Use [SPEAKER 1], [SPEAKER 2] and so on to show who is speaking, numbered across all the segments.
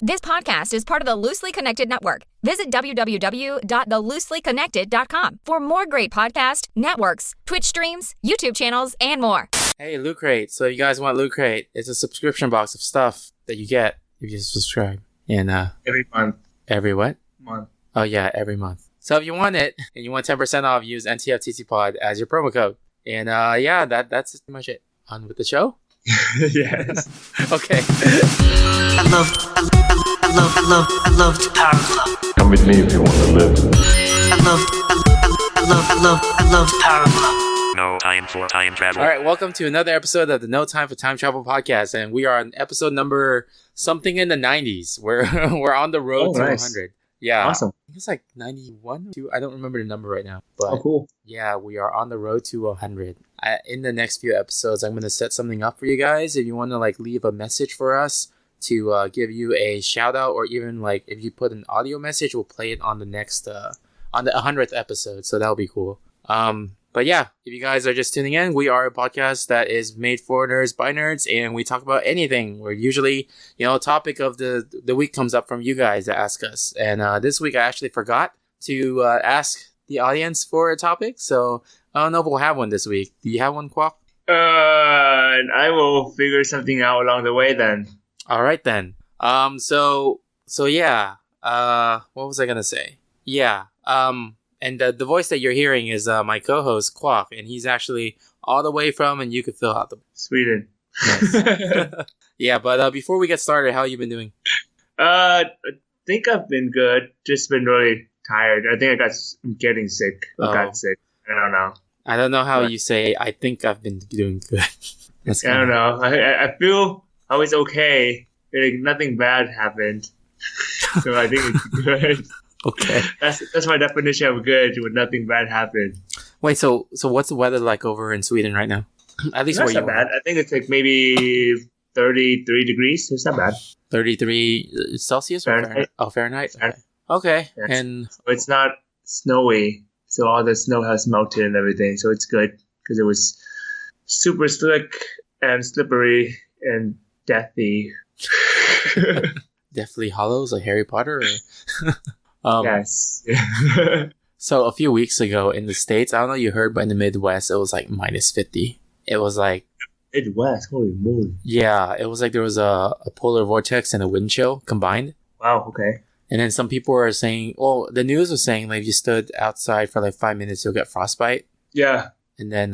[SPEAKER 1] This podcast is part of the Loosely Connected Network. Visit www.thelooselyconnected.com for more great podcast networks, Twitch streams, YouTube channels, and more.
[SPEAKER 2] Hey, Loot Crate. So if you guys want Loot Crate, it's a subscription box of stuff that you get if you subscribe. And
[SPEAKER 3] every month.
[SPEAKER 2] Every what?
[SPEAKER 3] Month.
[SPEAKER 2] Oh yeah, every month. So if you want it and you want 10% off, use NTFTCPod as your promo code. And that's pretty much it. On with the show?
[SPEAKER 3] Yes.
[SPEAKER 2] Okay.
[SPEAKER 4] I love the Power Club.
[SPEAKER 5] Come with me if you want to live.
[SPEAKER 4] I love the Power Club.
[SPEAKER 6] No time for time travel.
[SPEAKER 2] All right, welcome to another episode of the No Time for Time Travel podcast, and we are on episode number something in the 90s. We're on the road to 100. Yeah,
[SPEAKER 3] awesome.
[SPEAKER 2] I think it's like 91. I don't remember the number right now, but
[SPEAKER 3] cool.
[SPEAKER 2] Yeah, we are on the road to 100. In the next few episodes, I'm going to set something up for you guys. If you want to leave a message for us to give you a shout out, or even if you put an audio message, we'll play it on the next on the 100th episode. So that'll be cool. But yeah, if you guys are just tuning in, we are a podcast that is made for nerds by nerds, and we talk about anything. We're usually, a topic of the week comes up from you guys that ask us. And this week I actually forgot to ask the audience for a topic, so I don't know if we'll have one this week. Do you have one, Quack?
[SPEAKER 3] I will figure something out along the way then.
[SPEAKER 2] All right then. So yeah. What was I gonna say? Yeah. And the voice that you're hearing is my co-host Quack, and he's actually all the way from, and you could fill out the
[SPEAKER 3] Sweden.
[SPEAKER 2] Nice. Yeah, but before we get started, how you been doing?
[SPEAKER 3] I think I've been good. Just been really tired. I think I'm getting sick. I got sick. I don't know.
[SPEAKER 2] I don't know how you say. I think I've been doing good.
[SPEAKER 3] I don't know. I feel I was okay. Nothing bad happened, so I think it's good.
[SPEAKER 2] Okay.
[SPEAKER 3] That's my definition of good, when nothing bad happened.
[SPEAKER 2] Wait, so what's the weather like over in Sweden right now? At least
[SPEAKER 3] That's
[SPEAKER 2] where
[SPEAKER 3] not
[SPEAKER 2] you
[SPEAKER 3] bad. I think it's maybe 33 degrees. It's not bad.
[SPEAKER 2] 33 Celsius or Fahrenheit? Oh, Fahrenheit? Okay.
[SPEAKER 3] Yes.
[SPEAKER 2] And
[SPEAKER 3] so it's not snowy, so all the snow has melted and everything, so it's good, because it was super slick and slippery and deathy.
[SPEAKER 2] Deathly Hollows, like Harry Potter? Or...
[SPEAKER 3] yes.
[SPEAKER 2] So a few weeks ago in the States, I don't know if you heard, but in the Midwest, it was like minus 50. It was like...
[SPEAKER 3] Midwest? Holy moly.
[SPEAKER 2] Yeah, it was like there was a polar vortex and a wind chill combined.
[SPEAKER 3] Wow, okay.
[SPEAKER 2] And then some people are saying... Well, the news was saying if you stood outside for 5 minutes, you'll get frostbite.
[SPEAKER 3] Yeah.
[SPEAKER 2] And then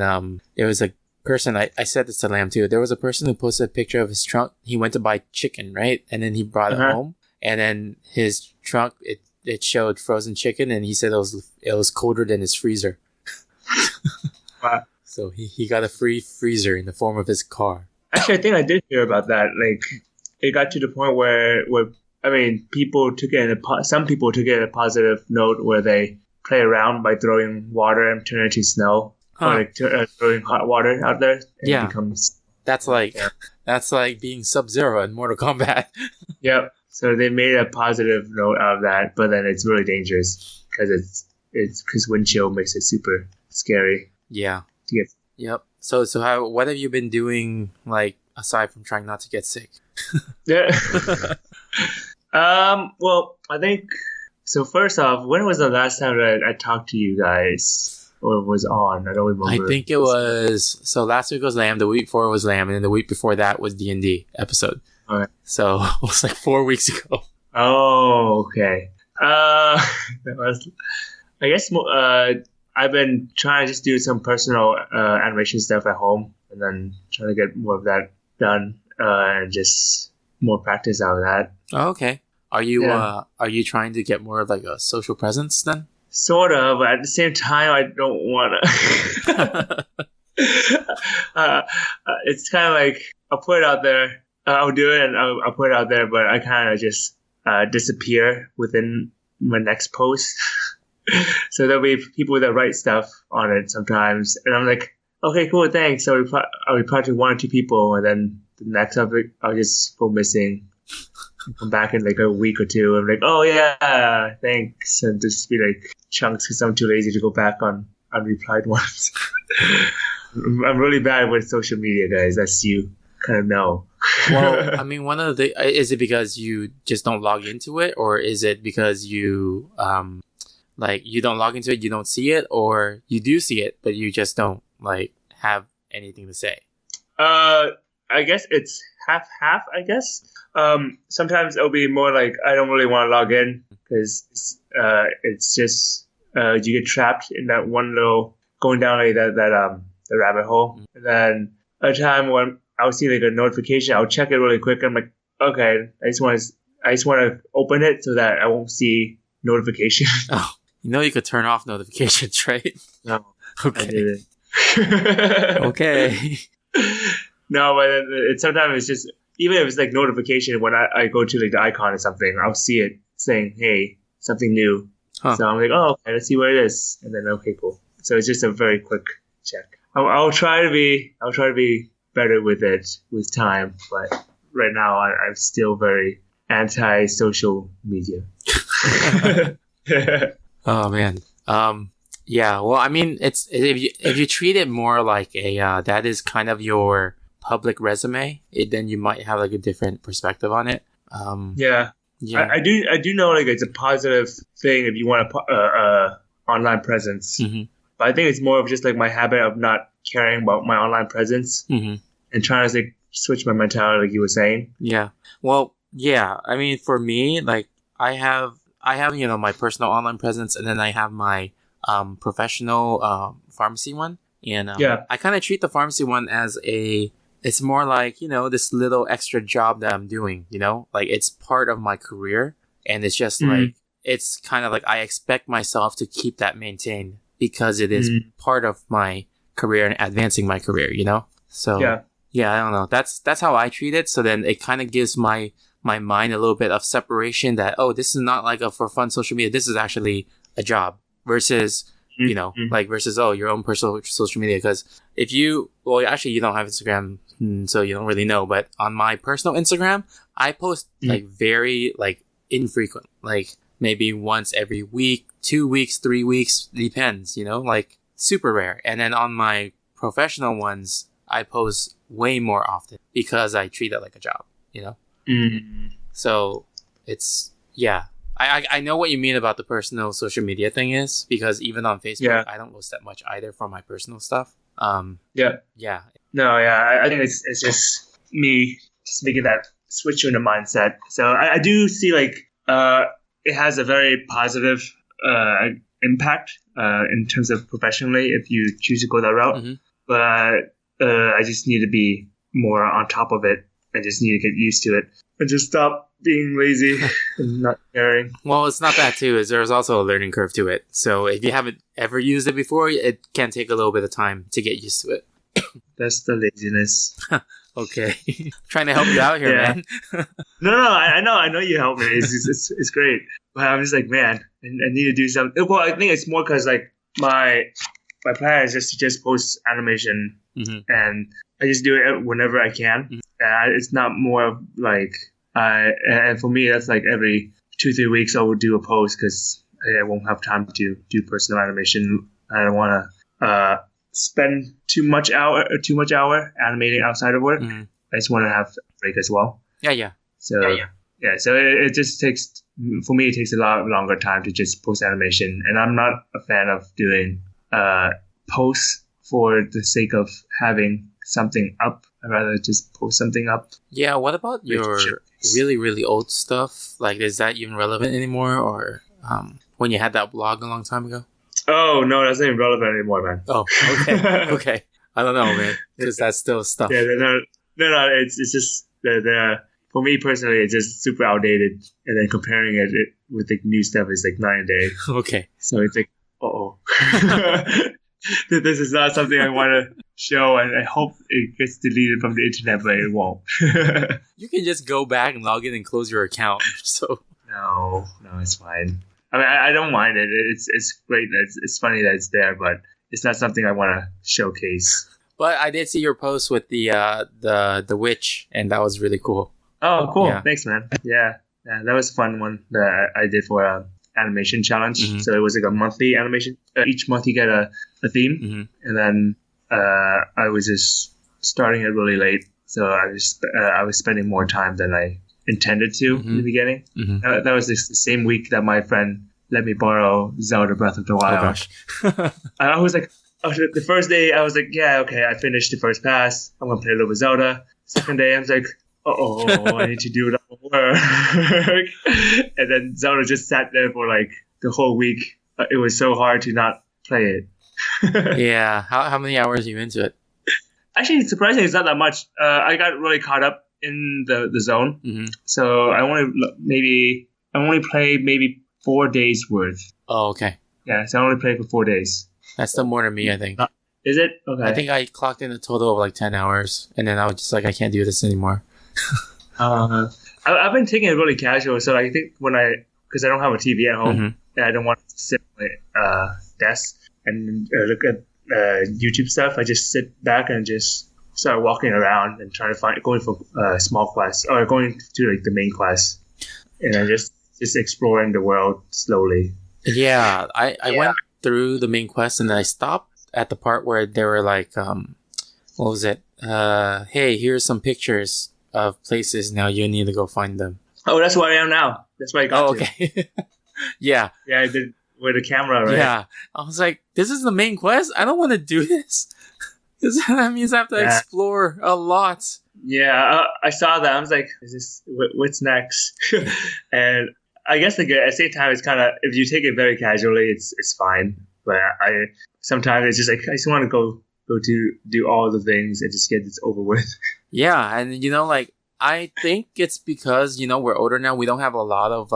[SPEAKER 2] there was a person... I said this to Lamb too. There was a person who posted a picture of his trunk. He went to buy chicken, right? And then he brought it home. And then his trunk... It showed frozen chicken, and he said it was colder than his freezer.
[SPEAKER 3] Wow.
[SPEAKER 2] So he got a free freezer in the form of his car.
[SPEAKER 3] Actually, I think I did hear about that. It got to the point where people took it some people took it in a positive note, where they play around by throwing water and turn it into snow, or throwing hot water out there. And it becomes.
[SPEAKER 2] That's like being Sub-Zero in Mortal Kombat.
[SPEAKER 3] Yep. So they made a positive note out of that, but then it's really dangerous because because wind chill makes it super scary.
[SPEAKER 2] Yeah.
[SPEAKER 3] To get.
[SPEAKER 2] Yep. So what have you been doing, aside from trying not to get sick?
[SPEAKER 3] Yeah. Well, I think so. First off, when was the last time that I talked to you guys or was on? I don't remember.
[SPEAKER 2] I think it was. So last week was Lamb. The week before was Lamb, and then the week before that was D&D episode.
[SPEAKER 3] All right.
[SPEAKER 2] So it was 4 weeks ago.
[SPEAKER 3] Oh, okay. I guess I've been trying to just do some personal animation stuff at home, and then trying to get more of that done, and just more practice out of that.
[SPEAKER 2] Oh, okay. Are you trying to get more of a social presence then?
[SPEAKER 3] Sort of, but at the same time, I don't want to. It's kind of I'll put it out there. I'll do it and I'll put it out there, but I kind of just disappear within my next post. So there'll be people that write stuff on it sometimes, and I'm like, okay, cool, thanks. So I'll reply to 1 or 2 people, and then the next topic I'll just go missing. Come back in a week or 2. I'm like, oh yeah, thanks, and just be chunks because I'm too lazy to go back on unreplied ones. I'm really bad with social media, guys. That's you. kind of know.
[SPEAKER 2] Well, I mean, one of the is it because you just don't log into it, or is it because you like you don't log into it, you don't see it, or you do see it but you just don't like have anything to say?
[SPEAKER 3] I guess it's half. I guess. Sometimes it'll be more like I don't really want to log in because it's just you get trapped in that one little going down like that the rabbit hole. And then a time when I'll see like a notification, I'll check it really quick. I'm like, okay, I just want to open it so that I won't see notification.
[SPEAKER 2] Oh, you could turn off notifications, right?
[SPEAKER 3] No,
[SPEAKER 2] Okay.
[SPEAKER 3] I didn't.
[SPEAKER 2] Okay.
[SPEAKER 3] No, but sometimes it's just even if it's like notification when I go to like the icon or something, I'll see it saying, "Hey, something new."
[SPEAKER 2] Huh.
[SPEAKER 3] So I'm like, "Oh, okay, let's see what it is," and then okay, cool. So it's just a very quick check. I'll try to be better with it with time, but right now I'm still very anti-social media.
[SPEAKER 2] Oh man. Yeah. Well, I mean, it's if you treat it more like a that is kind of your public resume, then you might have like a different perspective on it.
[SPEAKER 3] Yeah.
[SPEAKER 2] Yeah.
[SPEAKER 3] I do know like it's a positive thing if you want a online presence, but I think it's more of just like my habit of not caring about my online presence and trying to like switch my mentality, like you were saying.
[SPEAKER 2] Yeah. Well, yeah. I mean, for me, like I have my personal online presence, and then I have my professional pharmacy one, and I kind of treat the pharmacy one as it's more like this little extra job that I'm doing, like it's part of my career, and it's just like it's kind of like I expect myself to keep that maintained because it is part of my career and advancing my career, So yeah, I don't know. That's how I treat it. So then it kind of gives my mind a little bit of separation that, oh, this is not like a for fun social media. This is actually a job versus, versus, oh, your own personal social media. Because you don't have Instagram, so you don't really know. But on my personal Instagram, I post like very like infrequent, like maybe once every week, 2 weeks, 3 weeks, depends, like super rare. And then on my professional ones, I post way more often because I treat it like a job, So it's, I know what you mean about the personal social media thing is because even on Facebook, I don't post that much either for my personal stuff. Yeah.
[SPEAKER 3] No, yeah, I think it's just me just making that switch in the mindset. So I do see like it has a very positive impact in terms of professionally if you choose to go that route. But I just need to be more on top of it. I just need to get used to it and just stop being lazy and not caring.
[SPEAKER 2] Well, it's not that too. There's also a learning curve to it. So if you haven't ever used it before, it can take a little bit of time to get used to it.
[SPEAKER 3] That's the laziness.
[SPEAKER 2] Okay. Trying to help you out here, man.
[SPEAKER 3] No, I know you help me. It's great. But I'm just like, man, I need to do something. Well, I think it's more because like my plan is just to just post animation and I just do it whenever I can. It's not more of like, and for me, that's like every 2-3 weeks I will do a post because I won't have time to do personal animation. I don't want to spend too much hour animating outside of work. I just want to have a break as well.
[SPEAKER 2] Yeah.
[SPEAKER 3] So it just takes, for me, it takes a lot longer time to just post animation. And I'm not a fan of doing posts for the sake of having something up. I'd rather just post something up. Yeah,
[SPEAKER 2] what about your really, really old stuff? Like, is that even relevant anymore? Or when you had that blog a long time ago?
[SPEAKER 3] Oh, no, that's not even relevant anymore, man.
[SPEAKER 2] Oh, okay. Okay. I don't know, man. Because that's still stuff.
[SPEAKER 3] Yeah, no, it's just, for me personally, it's just super outdated. And then comparing it with the new stuff is like night and day.
[SPEAKER 2] Okay.
[SPEAKER 3] So it's like, uh-oh. This is not something I want to show, and I hope it gets deleted from the internet, but it won't.
[SPEAKER 2] You can just go back and log in and close your account. So
[SPEAKER 3] No, it's fine. I mean, I don't mind it. It's great. It's funny that it's there, but it's not something I want to showcase.
[SPEAKER 2] But I did see your post with the witch, and that was really cool.
[SPEAKER 3] Oh, cool!
[SPEAKER 2] Yeah.
[SPEAKER 3] Thanks, man. Yeah, that was a fun one that I did for animation challenge. So it was like a monthly animation. Each month you get a theme, and then I was just starting it really late so I was spending more time than I intended to in the beginning. That was the same week that my friend let me borrow Zelda Breath of the Wild.
[SPEAKER 2] Oh gosh.
[SPEAKER 3] I was like, the first day I was like, yeah, okay, I finished the first pass. I'm gonna play a little bit Zelda. Second day I was like, I need to do that work. And then Zelda just sat there for like the whole week. It was so hard to not play it.
[SPEAKER 2] Yeah. How many hours are you into it?
[SPEAKER 3] Actually, surprisingly, it's not that much. I got really caught up in the zone. So I only played maybe 4 days worth.
[SPEAKER 2] Oh, okay.
[SPEAKER 3] Yeah, so I only played for 4 days.
[SPEAKER 2] That's still more than me, I think.
[SPEAKER 3] Is it? Okay.
[SPEAKER 2] I think I clocked in a total of like 10 hours, and then I was just like, I can't do this anymore.
[SPEAKER 3] I've been taking it really casual, so I think because I don't have a TV at home, and I don't want to sit on my desk and look at YouTube stuff, I just sit back and just start walking around and trying to going for small quests, or going to like the main quest, and I just exploring the world slowly.
[SPEAKER 2] Yeah, I went through the main quest, and then I stopped at the part where they were like, what was it? Hey, here's some pictures of places. Now you need to go find them.
[SPEAKER 3] Oh, that's where I am now. That's where I got to.
[SPEAKER 2] Okay. Yeah.
[SPEAKER 3] Yeah, I did with the camera, right?
[SPEAKER 2] Yeah. I was like, this is the main quest? I don't want to do this. Because that means I have to explore a lot.
[SPEAKER 3] Yeah, I saw that. I was like, what's next? And I guess at the same time, it's kind of, if you take it very casually, it's fine. But sometimes it's just like, I just want to go to do all the things and just get this over with.
[SPEAKER 2] Yeah, and like, I think it's because, we're older now. We don't have a lot of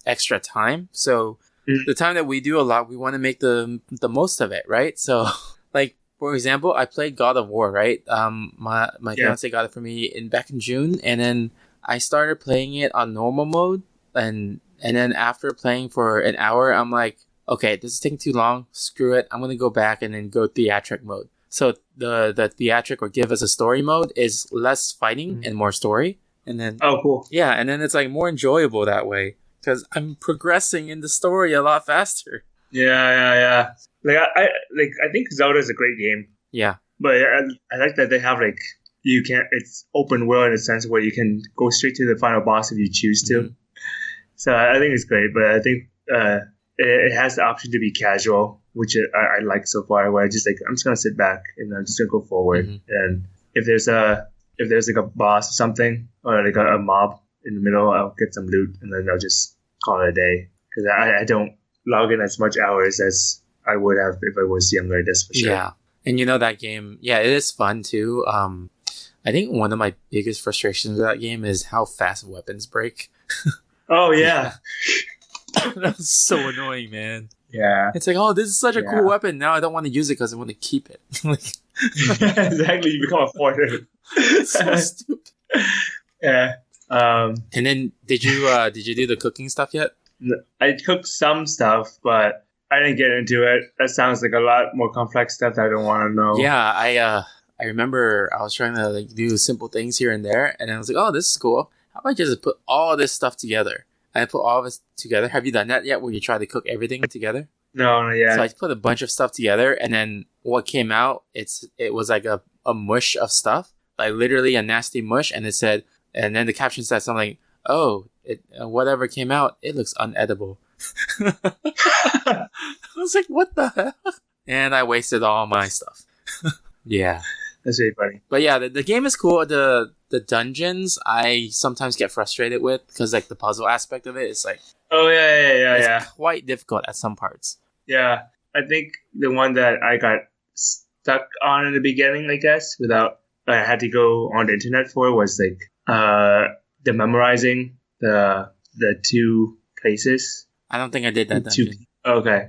[SPEAKER 2] extra time. So the time that we do a lot, we want to make the most of it, right? So, like, for example, I played God of War, right? My fiance got it for me back in June, and then I started playing it on normal mode, and then after playing for an hour, I'm like, okay, this is taking too long. Screw it. I'm gonna go back and then go theatric mode. So the theatric or give us a story mode is less fighting and more story. And then
[SPEAKER 3] cool.
[SPEAKER 2] Yeah, and then it's like more enjoyable that way because I'm progressing in the story a lot faster.
[SPEAKER 3] Yeah. I think Zelda is a great game.
[SPEAKER 2] Yeah.
[SPEAKER 3] But I like that they have like it's open world in a sense where you can go straight to the final boss if you choose to. So I think it's great, but I think it has the option to be casual, which I like so far. Where I'm just gonna sit back and I'm just gonna go forward. And if there's like a boss or something, or like a mob in the middle, I'll get some loot and then I'll just call it a day. Because I don't log in as much hours as I would have if I was younger. That's for sure.
[SPEAKER 2] Yeah, and that game, it is fun too. I think one of my biggest frustrations with that game is how fast weapons break.
[SPEAKER 3] Oh yeah.
[SPEAKER 2] That was so annoying, man.
[SPEAKER 3] Yeah.
[SPEAKER 2] It's like, oh, this is such a cool weapon. Now I don't want to use it because I want to keep it.
[SPEAKER 3] Exactly. You become a hoarder.
[SPEAKER 2] It's so stupid.
[SPEAKER 3] Yeah.
[SPEAKER 2] And then did you do the cooking stuff yet?
[SPEAKER 3] I cooked some stuff, but I didn't get into it. That sounds like a lot more complex stuff that I don't want to know.
[SPEAKER 2] Yeah, I remember I was trying to like do simple things here and there, and I was like, oh, this is cool. How about I just put all this stuff together? I put all of it together. Have you done that yet, where you try to cook everything together?
[SPEAKER 3] No, not yet.
[SPEAKER 2] So I put a bunch of stuff together, and then what came out, it was like a mush of stuff, like literally a nasty mush, and it said, and then the caption said something like, oh, whatever came out, it looks unedible. I was like, what the hell? And I wasted all my stuff. Yeah.
[SPEAKER 3] That's really funny.
[SPEAKER 2] But yeah, the game is cool. The dungeons I sometimes get frustrated with because like the puzzle aspect of it is like,
[SPEAKER 3] oh yeah,
[SPEAKER 2] quite difficult at some parts.
[SPEAKER 3] Yeah, I think the one that I got stuck on in the beginning, I guess, I had to go on the internet for was like the memorizing the two places.
[SPEAKER 2] I don't think I did that dungeon.
[SPEAKER 3] Okay.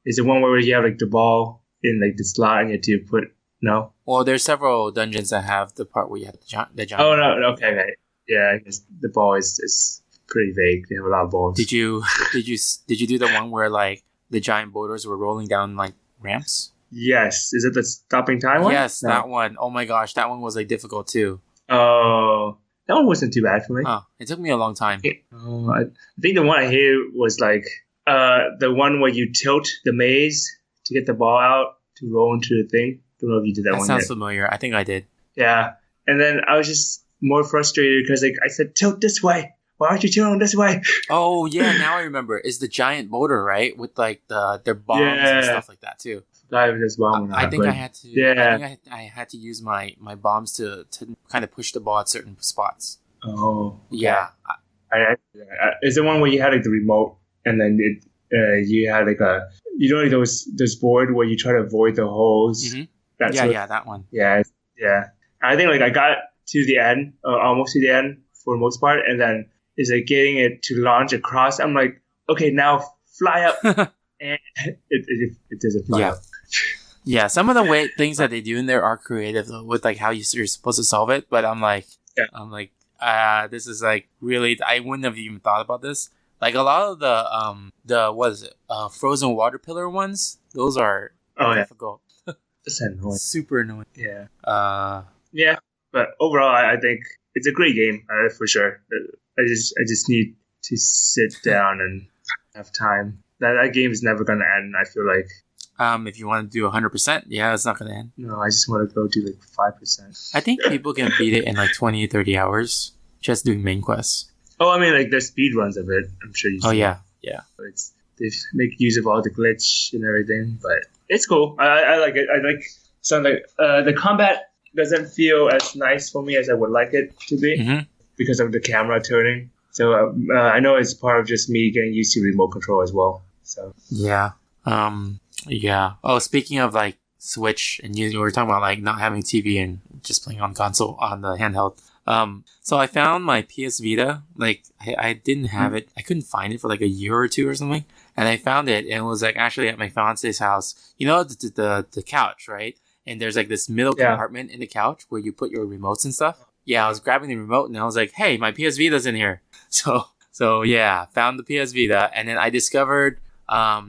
[SPEAKER 3] Is it one where you have like the ball in like the slot and you have to put? No.
[SPEAKER 2] Well, there's several dungeons that have the part where you have the giant.
[SPEAKER 3] Oh no! Okay. Yeah, I guess the ball is pretty vague. They have a lot of balls.
[SPEAKER 2] Did you do the one where like the giant boulders were rolling down like ramps?
[SPEAKER 3] Yes. Is it the stopping time one?
[SPEAKER 2] Yes, no. That one. Oh my gosh, that one was like difficult too.
[SPEAKER 3] Oh, that one wasn't too bad for me.
[SPEAKER 2] Oh, it took me a long time.
[SPEAKER 3] I think the one I hated was like the one where you tilt the maze to get the ball out to roll into the thing. Don't know if you did that one.
[SPEAKER 2] Sounds
[SPEAKER 3] yet.
[SPEAKER 2] familiar. I think I did.
[SPEAKER 3] Yeah, And then I was just more frustrated because like I said, tilt this way. Why aren't you tilting this way?
[SPEAKER 2] Oh yeah, now I remember. It's the giant motor, right? With like their bombs and stuff like that too.
[SPEAKER 3] I was just bombing.
[SPEAKER 2] I think I had to.
[SPEAKER 3] Yeah.
[SPEAKER 2] I think I had to use my bombs to kind of push the ball at certain spots.
[SPEAKER 3] Oh.
[SPEAKER 2] Yeah.
[SPEAKER 3] Is the one where you had like the remote and then you had like like those board where you try to avoid the holes.
[SPEAKER 2] Mm-hmm.
[SPEAKER 3] That
[SPEAKER 2] one.
[SPEAKER 3] Yeah. I think like I got to the end, almost to the end for the most part, and then it's like getting it to launch across. I'm like, okay, now fly up, and it doesn't fly up.
[SPEAKER 2] Yeah, some of the things that they do in there are creative though, with like how you're supposed to solve it. But I'm like, this is like really, I wouldn't have even thought about this. Like a lot of the what is it? Frozen water pillar ones. Those are difficult.
[SPEAKER 3] It's annoying.
[SPEAKER 2] Super annoying.
[SPEAKER 3] Yeah. Yeah, but overall, I think it's a great game for sure. I just need to sit down and have time. That game is never gonna end. I feel like.
[SPEAKER 2] If you want to do 100%, yeah, it's not gonna end.
[SPEAKER 3] No, I just want to go do like 5%.
[SPEAKER 2] I think people can beat it in like 20, 30 hours just doing main quests.
[SPEAKER 3] Oh, I mean, like there's speed runs of it. I'm sure you.
[SPEAKER 2] Oh yeah.
[SPEAKER 3] They make use of all the glitch and everything, but it's cool. I like it. I like something like the combat doesn't feel as nice for me as I would like it to be because of the camera turning. So I know it's part of just me getting used to remote control as well. So
[SPEAKER 2] yeah. Yeah. Oh, speaking of like Switch, and you were talking about like not having TV and just playing on console on the handheld. So I found my PS Vita. Like I didn't have it. I couldn't find it for like a year or two or something. And I found it, and it was like actually at my fiance's house. You know the couch, right? And there's like this middle compartment in the couch where you put your remotes and stuff. Yeah, I was grabbing the remote, and I was like, "Hey, my PS Vita's in here." So yeah, found the PS Vita, and then I discovered. I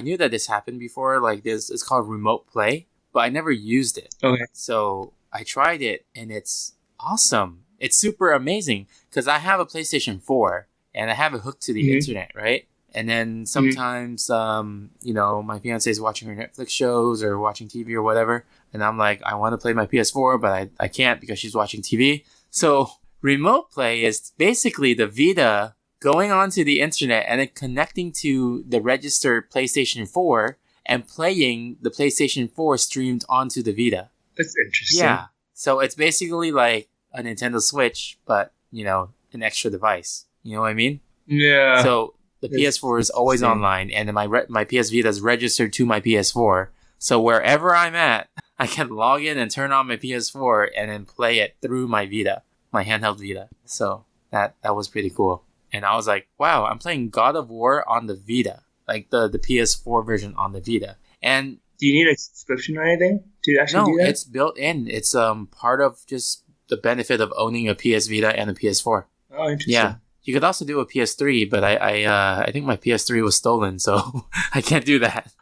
[SPEAKER 2] knew that this happened before, like this, it's called Remote Play, but I never used it.
[SPEAKER 3] Okay.
[SPEAKER 2] So I tried it, and it's awesome. It's super amazing, because I have a PlayStation 4, and I have it hooked to the internet, right? And then sometimes, my fiance is watching her Netflix shows or watching TV or whatever, and I'm like, I want to play my PS4, but I can't because she's watching TV. So Remote Play is basically the Vita going onto the internet and then connecting to the registered PlayStation 4 and playing the PlayStation 4 streamed onto the Vita.
[SPEAKER 3] That's interesting.
[SPEAKER 2] Yeah. So it's basically like a Nintendo Switch, but, an extra device. You know what I mean?
[SPEAKER 3] Yeah.
[SPEAKER 2] So the PS4 is always online, and then my PS Vita is registered to my PS4. So wherever I'm at, I can log in and turn on my PS4 and then play it through my Vita, my handheld Vita. So that was pretty cool. And I was like, wow, I'm playing God of War on the Vita, like the PS4 version on the Vita. And
[SPEAKER 3] do you need a subscription or anything to actually do that?
[SPEAKER 2] No, it's built in. It's part of just the benefit of owning a PS Vita and a PS4.
[SPEAKER 3] Oh, interesting.
[SPEAKER 2] Yeah. You could also do a PS3, but I think my PS3 was stolen, so I can't do that.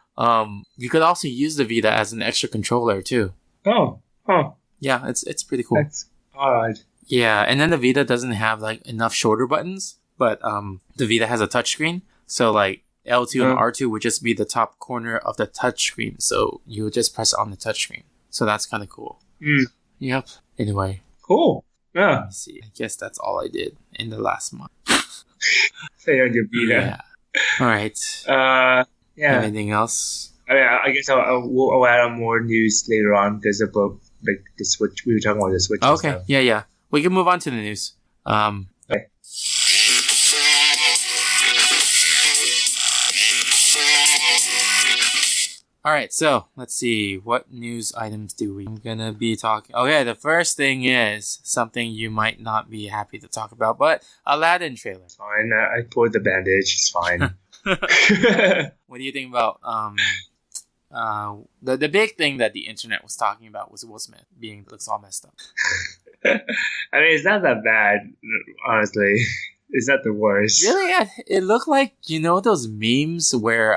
[SPEAKER 2] You could also use the Vita as an extra controller too.
[SPEAKER 3] Oh, huh.
[SPEAKER 2] Yeah, it's pretty cool.
[SPEAKER 3] That's odd.
[SPEAKER 2] Yeah, and then the Vita doesn't have like enough shoulder buttons, but the Vita has a touchscreen, so like L2 and R2 would just be the top corner of the touchscreen, so you would just press on the touchscreen. So that's kind of cool. Yep. Anyway.
[SPEAKER 3] Cool. Yeah.
[SPEAKER 2] Let me see. I guess that's all I did in the last month.
[SPEAKER 3] Play on your Vita.
[SPEAKER 2] Yeah. All right.
[SPEAKER 3] Yeah.
[SPEAKER 2] Anything else?
[SPEAKER 3] I mean, I guess I'll add on more news later on because about like the Switch. We were talking about the Switch.
[SPEAKER 2] Okay.
[SPEAKER 3] And stuff.
[SPEAKER 2] Yeah. We can move on to the news.
[SPEAKER 3] Okay.
[SPEAKER 2] All right, so let's see. What news items I'm gonna be talking? Okay, the first thing is something you might not be happy to talk about, but Aladdin trailer.
[SPEAKER 3] It's fine. I poured the bandage. It's fine.
[SPEAKER 2] What do you think about the big thing that the internet was talking about was Will Smith looks all messed up.
[SPEAKER 3] I mean, it's not that bad, honestly. It's not the worst.
[SPEAKER 2] Really? It looked like, those memes where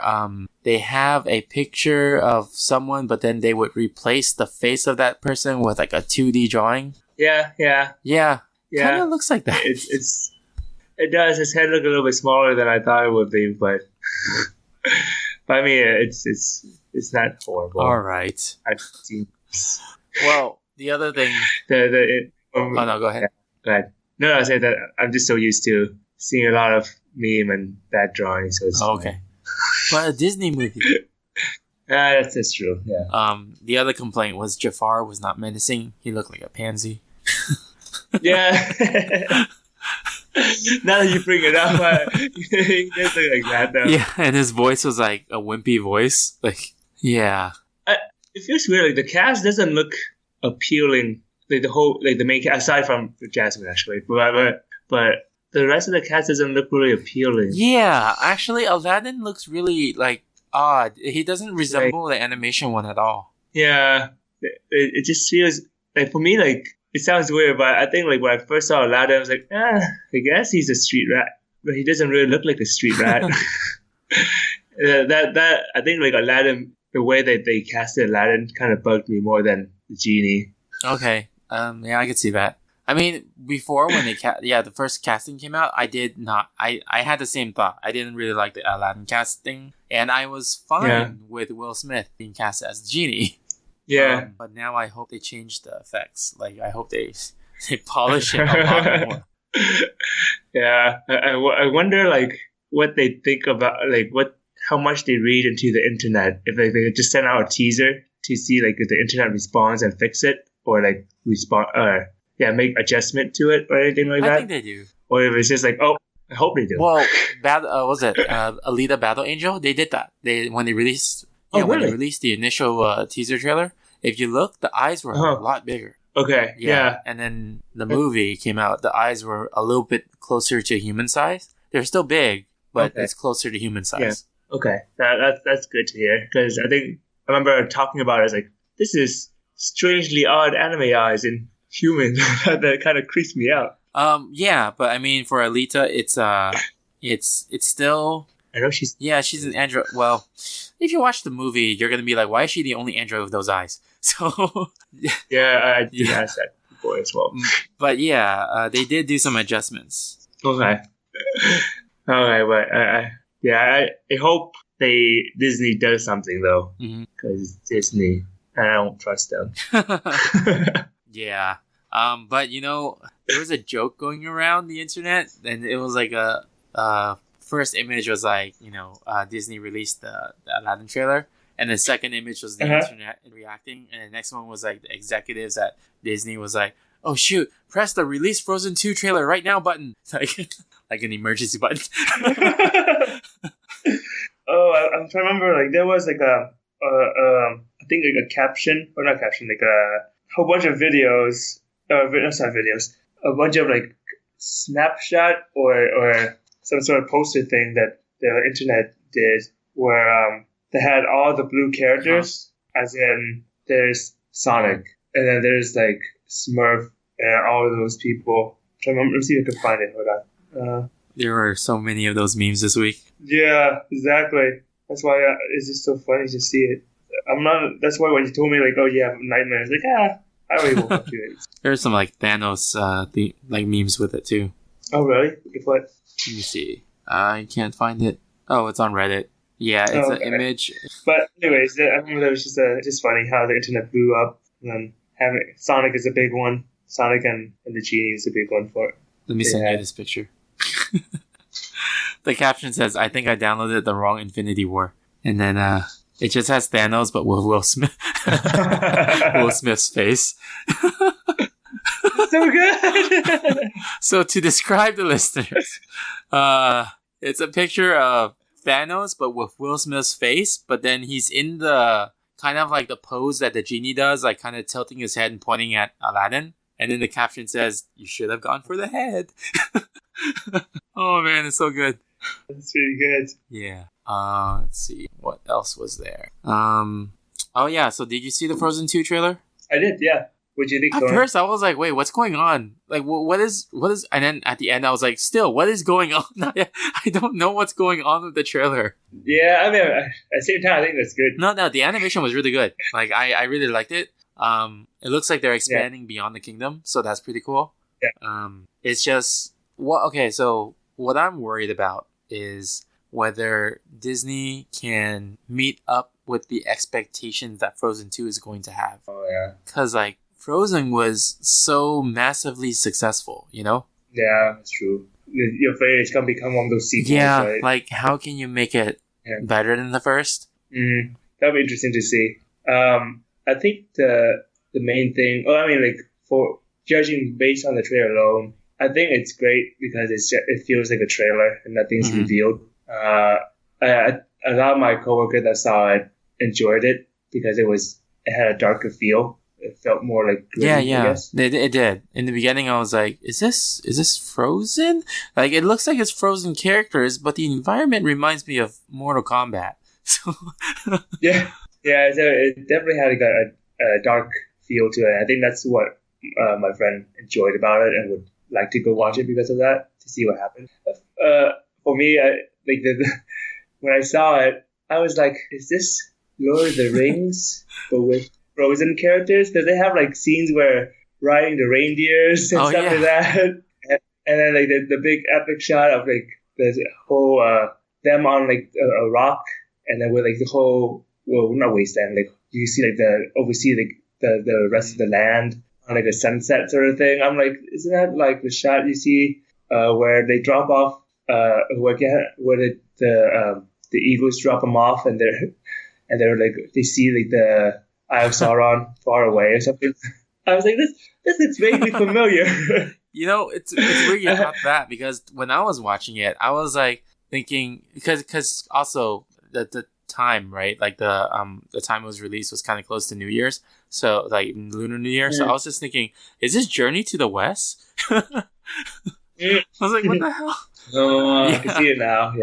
[SPEAKER 2] they have a picture of someone, but then they would replace the face of that person with like a 2D drawing?
[SPEAKER 3] Yeah.
[SPEAKER 2] Kind of looks like that.
[SPEAKER 3] It does. His head looked a little bit smaller than I thought it would be, but I mean, it's not horrible.
[SPEAKER 2] All right.
[SPEAKER 3] I've seen.
[SPEAKER 2] Well, The other thing.
[SPEAKER 3] Oh
[SPEAKER 2] no, go ahead.
[SPEAKER 3] Go ahead. No, I say that I'm just so used to seeing a lot of meme and bad drawing, so it's
[SPEAKER 2] Okay. But a Disney movie.
[SPEAKER 3] That's true. Yeah.
[SPEAKER 2] The other complaint was Jafar was not menacing. He looked like a pansy.
[SPEAKER 3] Yeah. Now that you bring it up, he does look like that though.
[SPEAKER 2] Yeah, and his voice was like a wimpy voice. Like, yeah.
[SPEAKER 3] It feels weird. Like the cast doesn't look appealing. Like the main cast, aside from Jasmine actually, but the rest of the cast doesn't look really appealing.
[SPEAKER 2] Yeah, actually, Aladdin looks really like odd. He doesn't resemble the animation one at all.
[SPEAKER 3] Yeah, it just feels like for me like it sounds weird, but I think like when I first saw Aladdin, I was like, I guess he's a street rat, but he doesn't really look like a street rat. that I think like Aladdin, the way that they casted Aladdin kind of bugged me more than the genie.
[SPEAKER 2] Okay. Yeah, I could see that. I mean, before when the first casting came out, I did not. I had the same thought. I didn't really like the Aladdin casting, and I was fine with Will Smith being cast as Genie.
[SPEAKER 3] Yeah.
[SPEAKER 2] But now I hope they change the effects. Like, I hope they polish it a lot more.
[SPEAKER 3] Yeah. I wonder like what they think about like how much they read into the internet. If like, they just send out a teaser to see like if the internet responds and fix it, or like make adjustment to it or anything like that.
[SPEAKER 2] I think they do.
[SPEAKER 3] Or if it's just like, oh, I hope they do.
[SPEAKER 2] Well, Alita Battle Angel? They did that. When they released the initial teaser trailer, if you look, the eyes were a lot bigger.
[SPEAKER 3] Okay. Yeah.
[SPEAKER 2] And then the movie came out. The eyes were a little bit closer to human size. They're still big, but it's closer to human size.
[SPEAKER 3] Yeah. Okay. That's good to hear, because I remember talking about it as like, this is strangely odd anime eyes in human. That kind of creeps me out.
[SPEAKER 2] Yeah, but I mean, for Alita, it's still.
[SPEAKER 3] I know she's
[SPEAKER 2] an android. Well, if you watch the movie, you're gonna be like, why is she the only android with those eyes? So
[SPEAKER 3] yeah, I did ask that before as well.
[SPEAKER 2] But yeah, they did do some adjustments.
[SPEAKER 3] Okay, but I hope Disney does something though, because Disney. I don't trust them.
[SPEAKER 2] Yeah. But there was a joke going around the internet, and it was like first image was like, Disney released the Aladdin trailer, and the second image was the internet reacting, and the next one was like the executives at Disney was like, oh shoot, press the release Frozen 2 trailer right now button. Like an emergency button.
[SPEAKER 3] Oh, I'm trying to remember, like there was like I think like a caption, or not caption, like a whole bunch of videos, not videos, a bunch of like snapshot or some sort of poster thing that the internet did, where they had all the blue characters, as in there's Sonic, and then there's like Smurf and all of those people. Let's see if I can find it. Hold on.
[SPEAKER 2] There were so many of those memes this week.
[SPEAKER 3] Yeah, exactly. That's why it's just so funny to see it. That's why when you told me like, oh, you have nightmares, like, I don't even want to do it.
[SPEAKER 2] There's some like Thanos like memes with it too.
[SPEAKER 3] Oh really? Like what?
[SPEAKER 2] Let me see. I can't find it. Oh, it's on Reddit. Yeah, it's an image.
[SPEAKER 3] But anyways, I remember that was just funny how the internet blew up, and then having Sonic is a big one. Sonic and the Genie is a big one for it.
[SPEAKER 2] Let me send you this picture. The caption says, I think I downloaded the wrong Infinity War. And then it just has Thanos, but with Will Smith. Will Smith's face.
[SPEAKER 3] So good!
[SPEAKER 2] So to describe the listeners, it's a picture of Thanos, but with Will Smith's face, but then he's in the kind of like the pose that the genie does, like kind of tilting his head and pointing at Aladdin. And then the caption says, you should have gone for the head. Oh man, it's so good.
[SPEAKER 3] That's really good.
[SPEAKER 2] Yeah. Let's see. What else was there? Oh yeah, so did you see the Frozen 2 trailer?
[SPEAKER 3] I did, yeah. What do you think?
[SPEAKER 2] At first I was like, wait, what's going on? Like, what is, and then at the end I was like, still, what is going on? I don't know what's going on with the trailer.
[SPEAKER 3] Yeah, I mean, at the same time, I think that's good.
[SPEAKER 2] No, the animation was really good. Like, I really liked it. It looks like they're expanding beyond the kingdom, so that's pretty cool.
[SPEAKER 3] Yeah.
[SPEAKER 2] It's just, so what I'm worried about is whether Disney can meet up with the expectations that Frozen 2 is going to have.
[SPEAKER 3] Oh, yeah.
[SPEAKER 2] Because, like, Frozen was so massively successful, you know?
[SPEAKER 3] Yeah, that's true. You're afraid it's gonna become one of those sequels,
[SPEAKER 2] Yeah,
[SPEAKER 3] right?
[SPEAKER 2] like how can you make it better than the first?
[SPEAKER 3] That'll be interesting to see. I think the main thing. Oh, I mean, like for judging based on the trailer alone, I think it's great because it feels like a trailer and nothing's revealed. A lot of my coworkers that saw it enjoyed it because it had a darker feel. It felt more like gritty, I guess.
[SPEAKER 2] It did. In the beginning, I was like, "Is this Frozen? Like, it looks like it's Frozen characters, but the environment reminds me of Mortal Kombat." So
[SPEAKER 3] yeah. So it definitely had a dark feel to it. I think that's what my friend enjoyed about it and would like to go watch it because of that to see what happened. For me, when I saw it, I was like, "Is this Lord of the Rings but with Frozen characters?" Because they have like scenes where riding the reindeers and stuff like that, and then like the big epic shot of like the whole them on like a rock, and then with like the whole not wasteland, like you see like oversee like the rest of the land on like a sunset sort of thing. I'm like, isn't that like the shot you see where they drop off where the eagles drop them off and they're like they see like the Eye of Sauron far away or something. I was like, this looks vaguely familiar.
[SPEAKER 2] You know, it's weird you thought that because when I was watching it, I was like thinking because also the time, right? Like the time it was released was kind of close to New Year's, so like Lunar New Year. So I was just thinking, is this Journey to the West? I was like, what the hell?
[SPEAKER 3] Oh, I can see it now.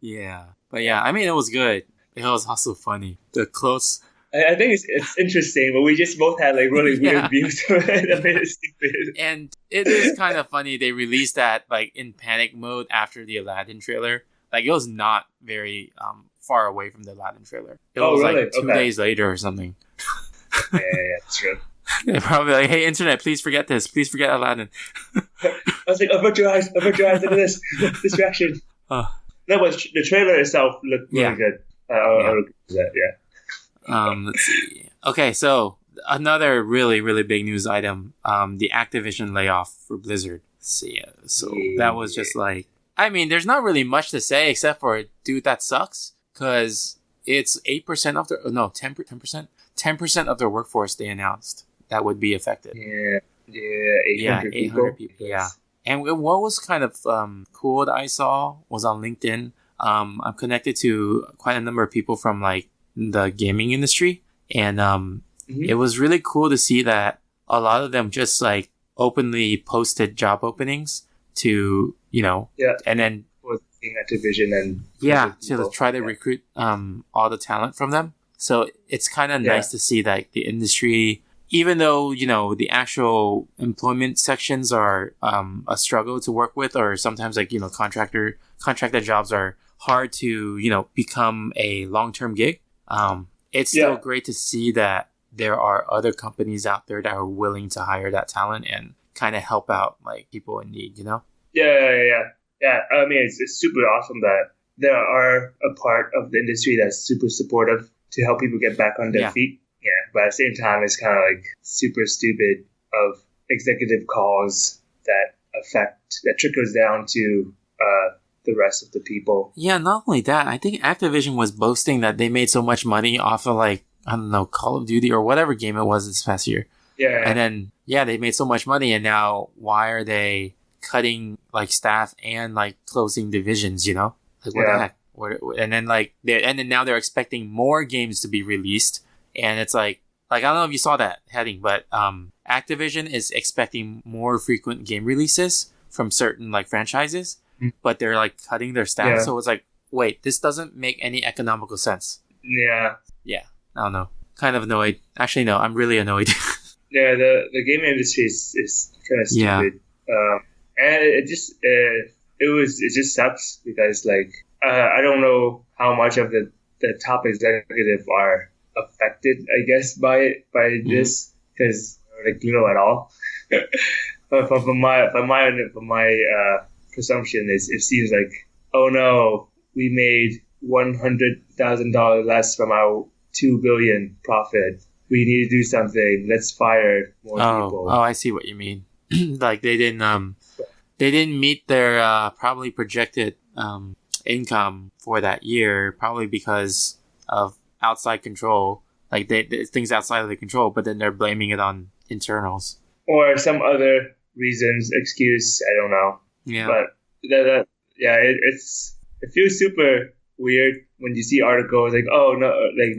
[SPEAKER 2] Yeah, but yeah, I mean, it was good. It was also funny. The close.
[SPEAKER 3] I think it's interesting, but we just both had like really weird views of it. I mean, it's stupid.
[SPEAKER 2] And it is kind of funny they released that like in panic mode after the Aladdin trailer. Like it was not very far away from the Aladdin trailer. It was
[SPEAKER 3] really?
[SPEAKER 2] like 2 days later or something.
[SPEAKER 3] Yeah, that's true.
[SPEAKER 2] They're probably like, "Hey, internet, please forget this. Please forget Aladdin."
[SPEAKER 3] I was like, avert your eyes, look at this distraction. No, but the trailer itself looked really good. I'll look at that,
[SPEAKER 2] Let's see. Okay, so another really, really big news item, the Activision layoff for Blizzard. So that was just like, I mean, there's not really much to say except for, dude, that sucks. Because it's 8% of 10% of their workforce they announced that would be affected.
[SPEAKER 3] Yeah, 800 people.
[SPEAKER 2] Yeah. And what was kind of cool that I saw was on LinkedIn. I'm connected to quite a number of people from like the gaming industry, and it was really cool to see that a lot of them just like openly posted job openings to and then
[SPEAKER 3] Activision and
[SPEAKER 2] to try to recruit all the talent from them. So it's kind of nice to see that the industry, even though the actual employment sections are a struggle to work with, or sometimes like contractor jobs are hard to become a long-term gig. It's still great to see that there are other companies out there that are willing to hire that talent and kind of help out like people in need.
[SPEAKER 3] Yeah, I mean, it's super awesome that there are a part of the industry that's super supportive to help people get back on their feet. Yeah, but at the same time, it's kind of like super stupid of executive calls that trickles down to the rest of the people.
[SPEAKER 2] Yeah, not only that, I think Activision was boasting that they made so much money off of like, I don't know, Call of Duty or whatever game it was this past year.
[SPEAKER 3] Yeah.
[SPEAKER 2] And then, they made so much money, and now why are they cutting like staff and like closing divisions, like what the heck? And then now they're expecting more games to be released, and it's like I don't know if you saw that heading, but Activision is expecting more frequent game releases from certain like franchises, but they're like cutting their staff. So it's like, wait, this doesn't make any economical sense.
[SPEAKER 3] Yeah,
[SPEAKER 2] I don't know, kind of annoyed. Actually, no, I'm really annoyed.
[SPEAKER 3] The gaming industry is kind of stupid. And it just sucks because like I don't know how much of the top executive are affected, I guess, by this, because at all. But from my presumption is it seems like, oh no, we made $100,000 less from our $2 billion profit, we need to do something. Let's fire more people.
[SPEAKER 2] Oh, I see what you mean. Like they didn't meet their probably projected income for that year, probably because of outside control. Like things outside of their control, but then they're blaming it on internals
[SPEAKER 3] Or some other reasons, excuse. I don't know.
[SPEAKER 2] Yeah.
[SPEAKER 3] But it feels super weird when you see articles like, oh no, like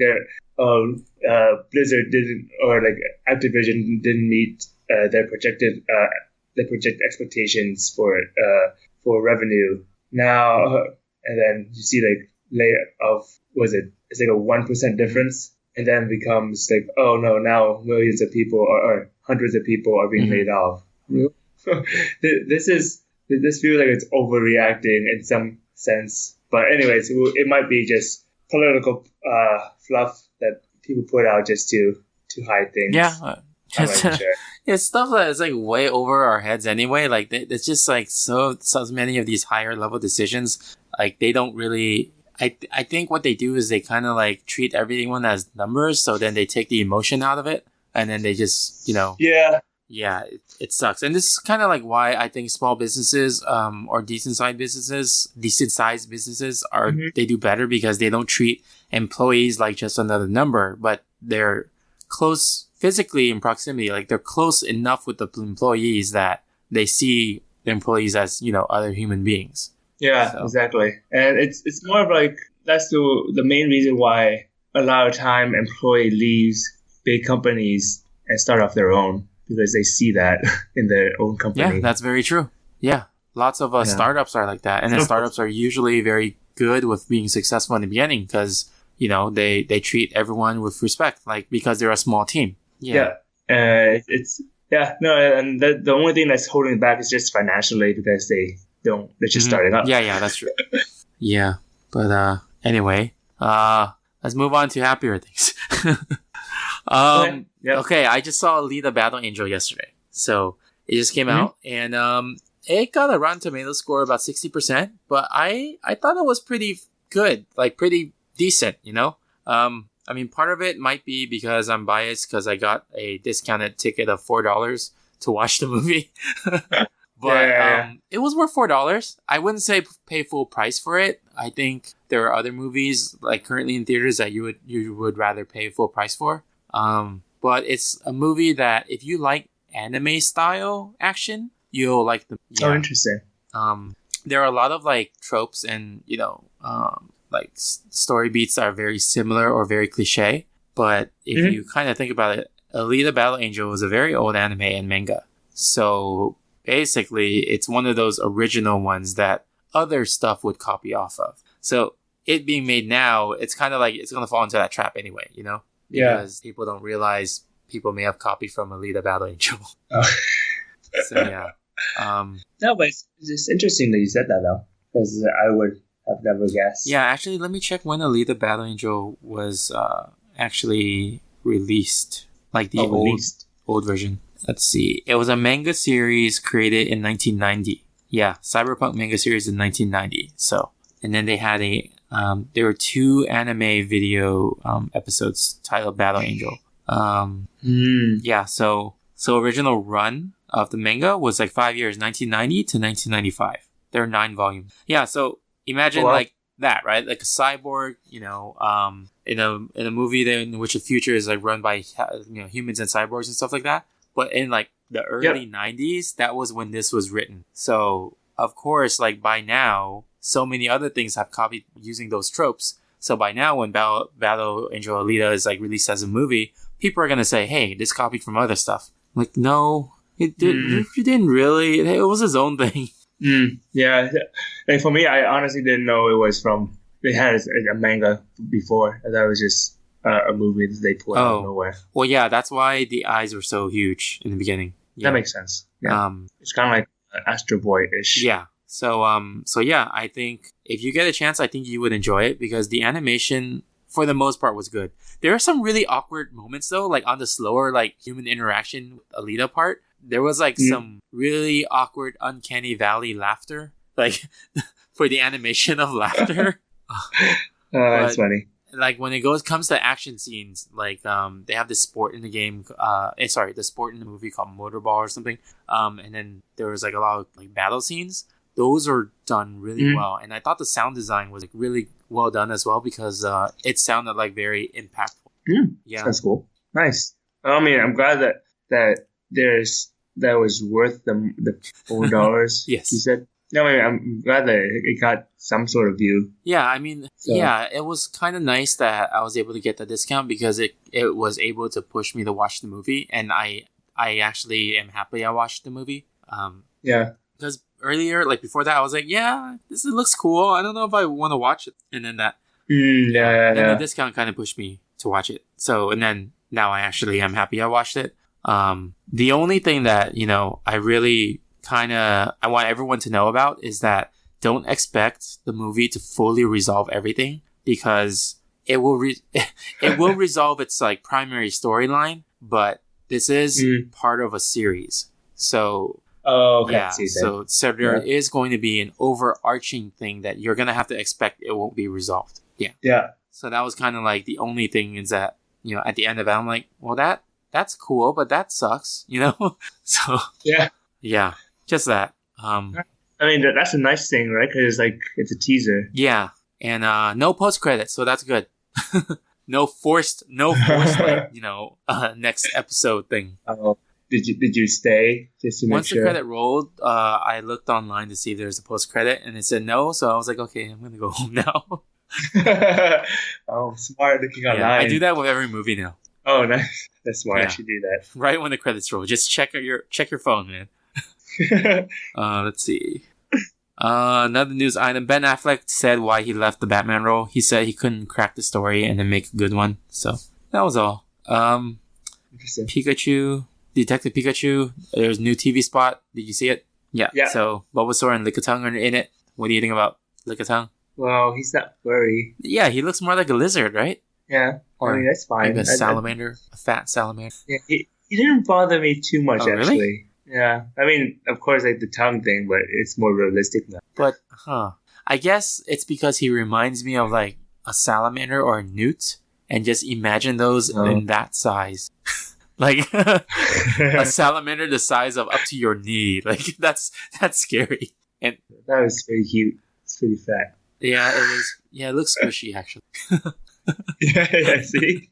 [SPEAKER 3] Blizzard didn't, or like Activision didn't meet their projected expectations for revenue now, and then you see like it's like a 1% difference, and then becomes like, oh no, now millions of people or hundreds of people are being laid off. This feels like it's overreacting in some sense. But anyways, it might be just political fluff that people put out just to hide things.
[SPEAKER 2] Yeah.
[SPEAKER 3] I'm not even sure.
[SPEAKER 2] It's stuff that is like way over our heads anyway. Like it's just like so many of these higher level decisions. Like they don't really. I think what they do is they kind of like treat everyone as numbers. So then they take the emotion out of it, and then they just Yeah, it sucks. And this is kind of like why I think small businesses or decent sized businesses are they do better, because they don't treat employees like just another number, but they're close physically in proximity. Like they're close enough with the employees that they see the employees as, other human beings.
[SPEAKER 3] Yeah, so. Exactly. And it's more of like, that's the main reason why a lot of time employee leaves big companies and start off their own. Because they see that in their own company.
[SPEAKER 2] Yeah, that's very true. Yeah, lots of startups are like that. And then startups are usually very good with being successful in the beginning because, they treat everyone with respect, like because they're a small team.
[SPEAKER 3] Yeah. And the only thing that's holding it back is just financially, because they're just starting up.
[SPEAKER 2] Yeah, that's true. Yeah, but anyway, let's move on to happier things. Okay, I just saw Alita Battle Angel yesterday. So it just came out, and it got a Rotten Tomatoes score about 60%, but I thought it was pretty good, like pretty decent, I mean, part of it might be because I'm biased because I got a discounted ticket of $4 to watch the movie. But it was worth $4. I wouldn't say pay full price for it. I think there are other movies like currently in theaters that you would rather pay full price for. But it's a movie that if you like anime style action, you'll like the.
[SPEAKER 3] Oh, interesting.
[SPEAKER 2] There are a lot of like tropes and like story beats that are very similar or very cliche. But if you kind of think about it, Alita Battle Angel was a very old anime and manga. So basically, it's one of those original ones that other stuff would copy off of. So it being made now, it's kind of like it's gonna fall into that trap anyway, Because people don't realize people may have copied from Alita Battle Angel. Oh. So yeah.
[SPEAKER 3] No, but it's interesting that you said that though, because I would have never guessed.
[SPEAKER 2] Yeah, actually, let me check when Alita Battle Angel was actually released, like the old version. Let's see. It was a manga series created in 1990. Yeah, cyberpunk manga series in 1990. So, and then they had there were 2 anime video episodes titled Battle Angel. Yeah, so original run of the manga was like 5 years, 1990 to 1995. There are 9 volumes. Yeah, so imagine like that, right? Like a cyborg, in a movie in which the future is like run by humans and cyborgs and stuff like that. But in like the early 90s, that was when this was written. So of course, like by now, so many other things have copied using those tropes. So by now, when Battle Angel Alita is like released as a movie, people are gonna say, "Hey, this copied from other stuff." Like, no, it didn't really. It was his own thing.
[SPEAKER 3] Yeah, like for me, I honestly didn't know it was from. They had a manga before. I thought it was just a movie that they pulled out of nowhere.
[SPEAKER 2] Well, yeah, that's why the eyes were so huge in the beginning. Yeah.
[SPEAKER 3] That makes sense. Yeah, it's kind of like Astro Boy-ish.
[SPEAKER 2] Yeah. So yeah, I think if you get a chance, I think you would enjoy it because the animation, for the most part, was good. There are some really awkward moments though, like on the slower, like human interaction with Alita part. There was like some really awkward, uncanny valley laughter, like for the animation of laughter.
[SPEAKER 3] That's funny.
[SPEAKER 2] like when it comes to action scenes, like they have this sport in the game. The sport in the movie called Motorball or something. And then there was like a lot of like battle scenes. Those are done really well, and I thought the sound design was like really well done as well because it sounded like very impactful.
[SPEAKER 3] Yeah, that's cool. Nice. I mean, I'm glad that was worth the $4.
[SPEAKER 2] Yes,
[SPEAKER 3] you said. No, I mean, I'm glad that it got some sort of view.
[SPEAKER 2] Yeah, I mean, it was kind of nice that I was able to get the discount because it was able to push me to watch the movie, and I actually am happy I watched the movie. Because earlier, like before that, I was like, yeah, this looks cool. I don't know if I want to watch it, and then that, the discount kind of pushed me to watch it. So, and then now I actually am happy I watched it. The only thing that I really I want everyone to know about is that don't expect the movie to fully resolve everything because it will it will resolve its like primary storyline, but this is part of a series. So so there is going to be an overarching thing that you're going to have to expect it won't be resolved. Yeah. So that was kind of like the only thing is that, at the end of it, I'm like, well, that's cool, but that sucks, So yeah. Just that. I
[SPEAKER 3] mean, that's a nice thing, right? Because it's a teaser.
[SPEAKER 2] Yeah, and no post credits, so that's good. no forced like, next episode thing.
[SPEAKER 3] Oh, did you stay just to make
[SPEAKER 2] Once
[SPEAKER 3] sure?
[SPEAKER 2] the credit rolled, I looked online to see if there's a post credit, and it said no. So I was like, okay, I'm gonna go home now.
[SPEAKER 3] Oh, smart looking online.
[SPEAKER 2] Yeah, I do that with every movie now.
[SPEAKER 3] Oh, nice. That's smart. I should do that.
[SPEAKER 2] Right when the credits roll, just check your phone, man. Let's see. Another news item. Ben Affleck said why he left the Batman role. He said he couldn't crack the story and then make a good one. So that was all.
[SPEAKER 3] Interesting.
[SPEAKER 2] Pikachu, Detective Pikachu. There's a new TV spot. Did you see it? Yeah. So Bulbasaur and Lickitung are in it. What do you think about Lickitung?
[SPEAKER 3] Well, he's not furry.
[SPEAKER 2] Yeah, he looks more like a lizard, right?
[SPEAKER 3] Yeah.
[SPEAKER 2] Or
[SPEAKER 3] I mean, that's fine.
[SPEAKER 2] Like a salamander, a fat salamander.
[SPEAKER 3] Yeah, he didn't bother me too much,
[SPEAKER 2] Oh,
[SPEAKER 3] actually.
[SPEAKER 2] really?
[SPEAKER 3] Yeah, I mean, of course, like the tongue thing, but it's more realistic now.
[SPEAKER 2] But, I guess it's because he reminds me of like a salamander or a newt, and just imagine those in that size. Like a salamander the size of up to your knee. Like that's scary. And
[SPEAKER 3] that was pretty cute. It's pretty fat.
[SPEAKER 2] Yeah, it was. Yeah, it looks squishy actually.
[SPEAKER 3] yeah, see?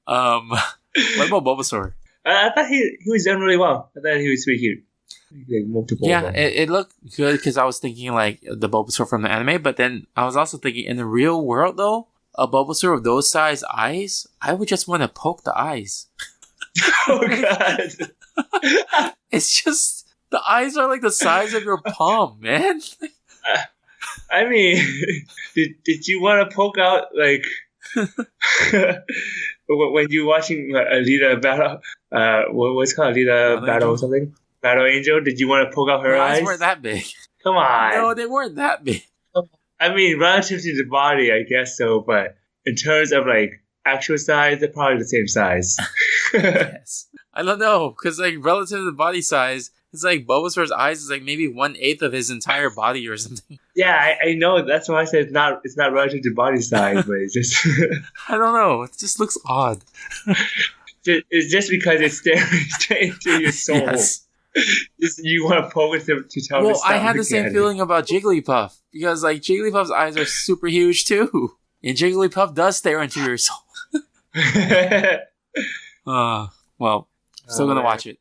[SPEAKER 2] What about Bulbasaur?
[SPEAKER 3] I thought he was done really well. I thought he was pretty cute. Like multiple.
[SPEAKER 2] Yeah, it looked good because I was thinking like the Bulbasaur from the anime, but then I was also thinking in the real world though, a Bulbasaur of those size eyes, I would just want to poke the eyes.
[SPEAKER 3] Oh god!
[SPEAKER 2] It's just the eyes are like the size of your palm, man.
[SPEAKER 3] I mean, did you want to poke out like? When you're watching Alita battle, what's it called Alita battle or something? Battle Angel. Did you want to poke out her eyes?
[SPEAKER 2] Weren't that big.
[SPEAKER 3] Come on.
[SPEAKER 2] No, they weren't that big.
[SPEAKER 3] I mean, relative to the body, I guess so. But in terms of like actual size, they're probably the same size.
[SPEAKER 2] Yes. I don't know, because like relative to the body size, it's like Bulbasaur's eyes is like maybe 1/8 of his entire body or something.
[SPEAKER 3] Yeah, I know. That's why I said it's not relative to body size, but it's just
[SPEAKER 2] I don't know. It just looks odd.
[SPEAKER 3] It's just because it's staring straight into your soul.
[SPEAKER 2] Yes.
[SPEAKER 3] You want to poke it to tell me.
[SPEAKER 2] Well, I had the same feeling about Jigglypuff because like Jigglypuff's eyes are super huge too, and Jigglypuff does stare into your soul. Well, still gonna watch it.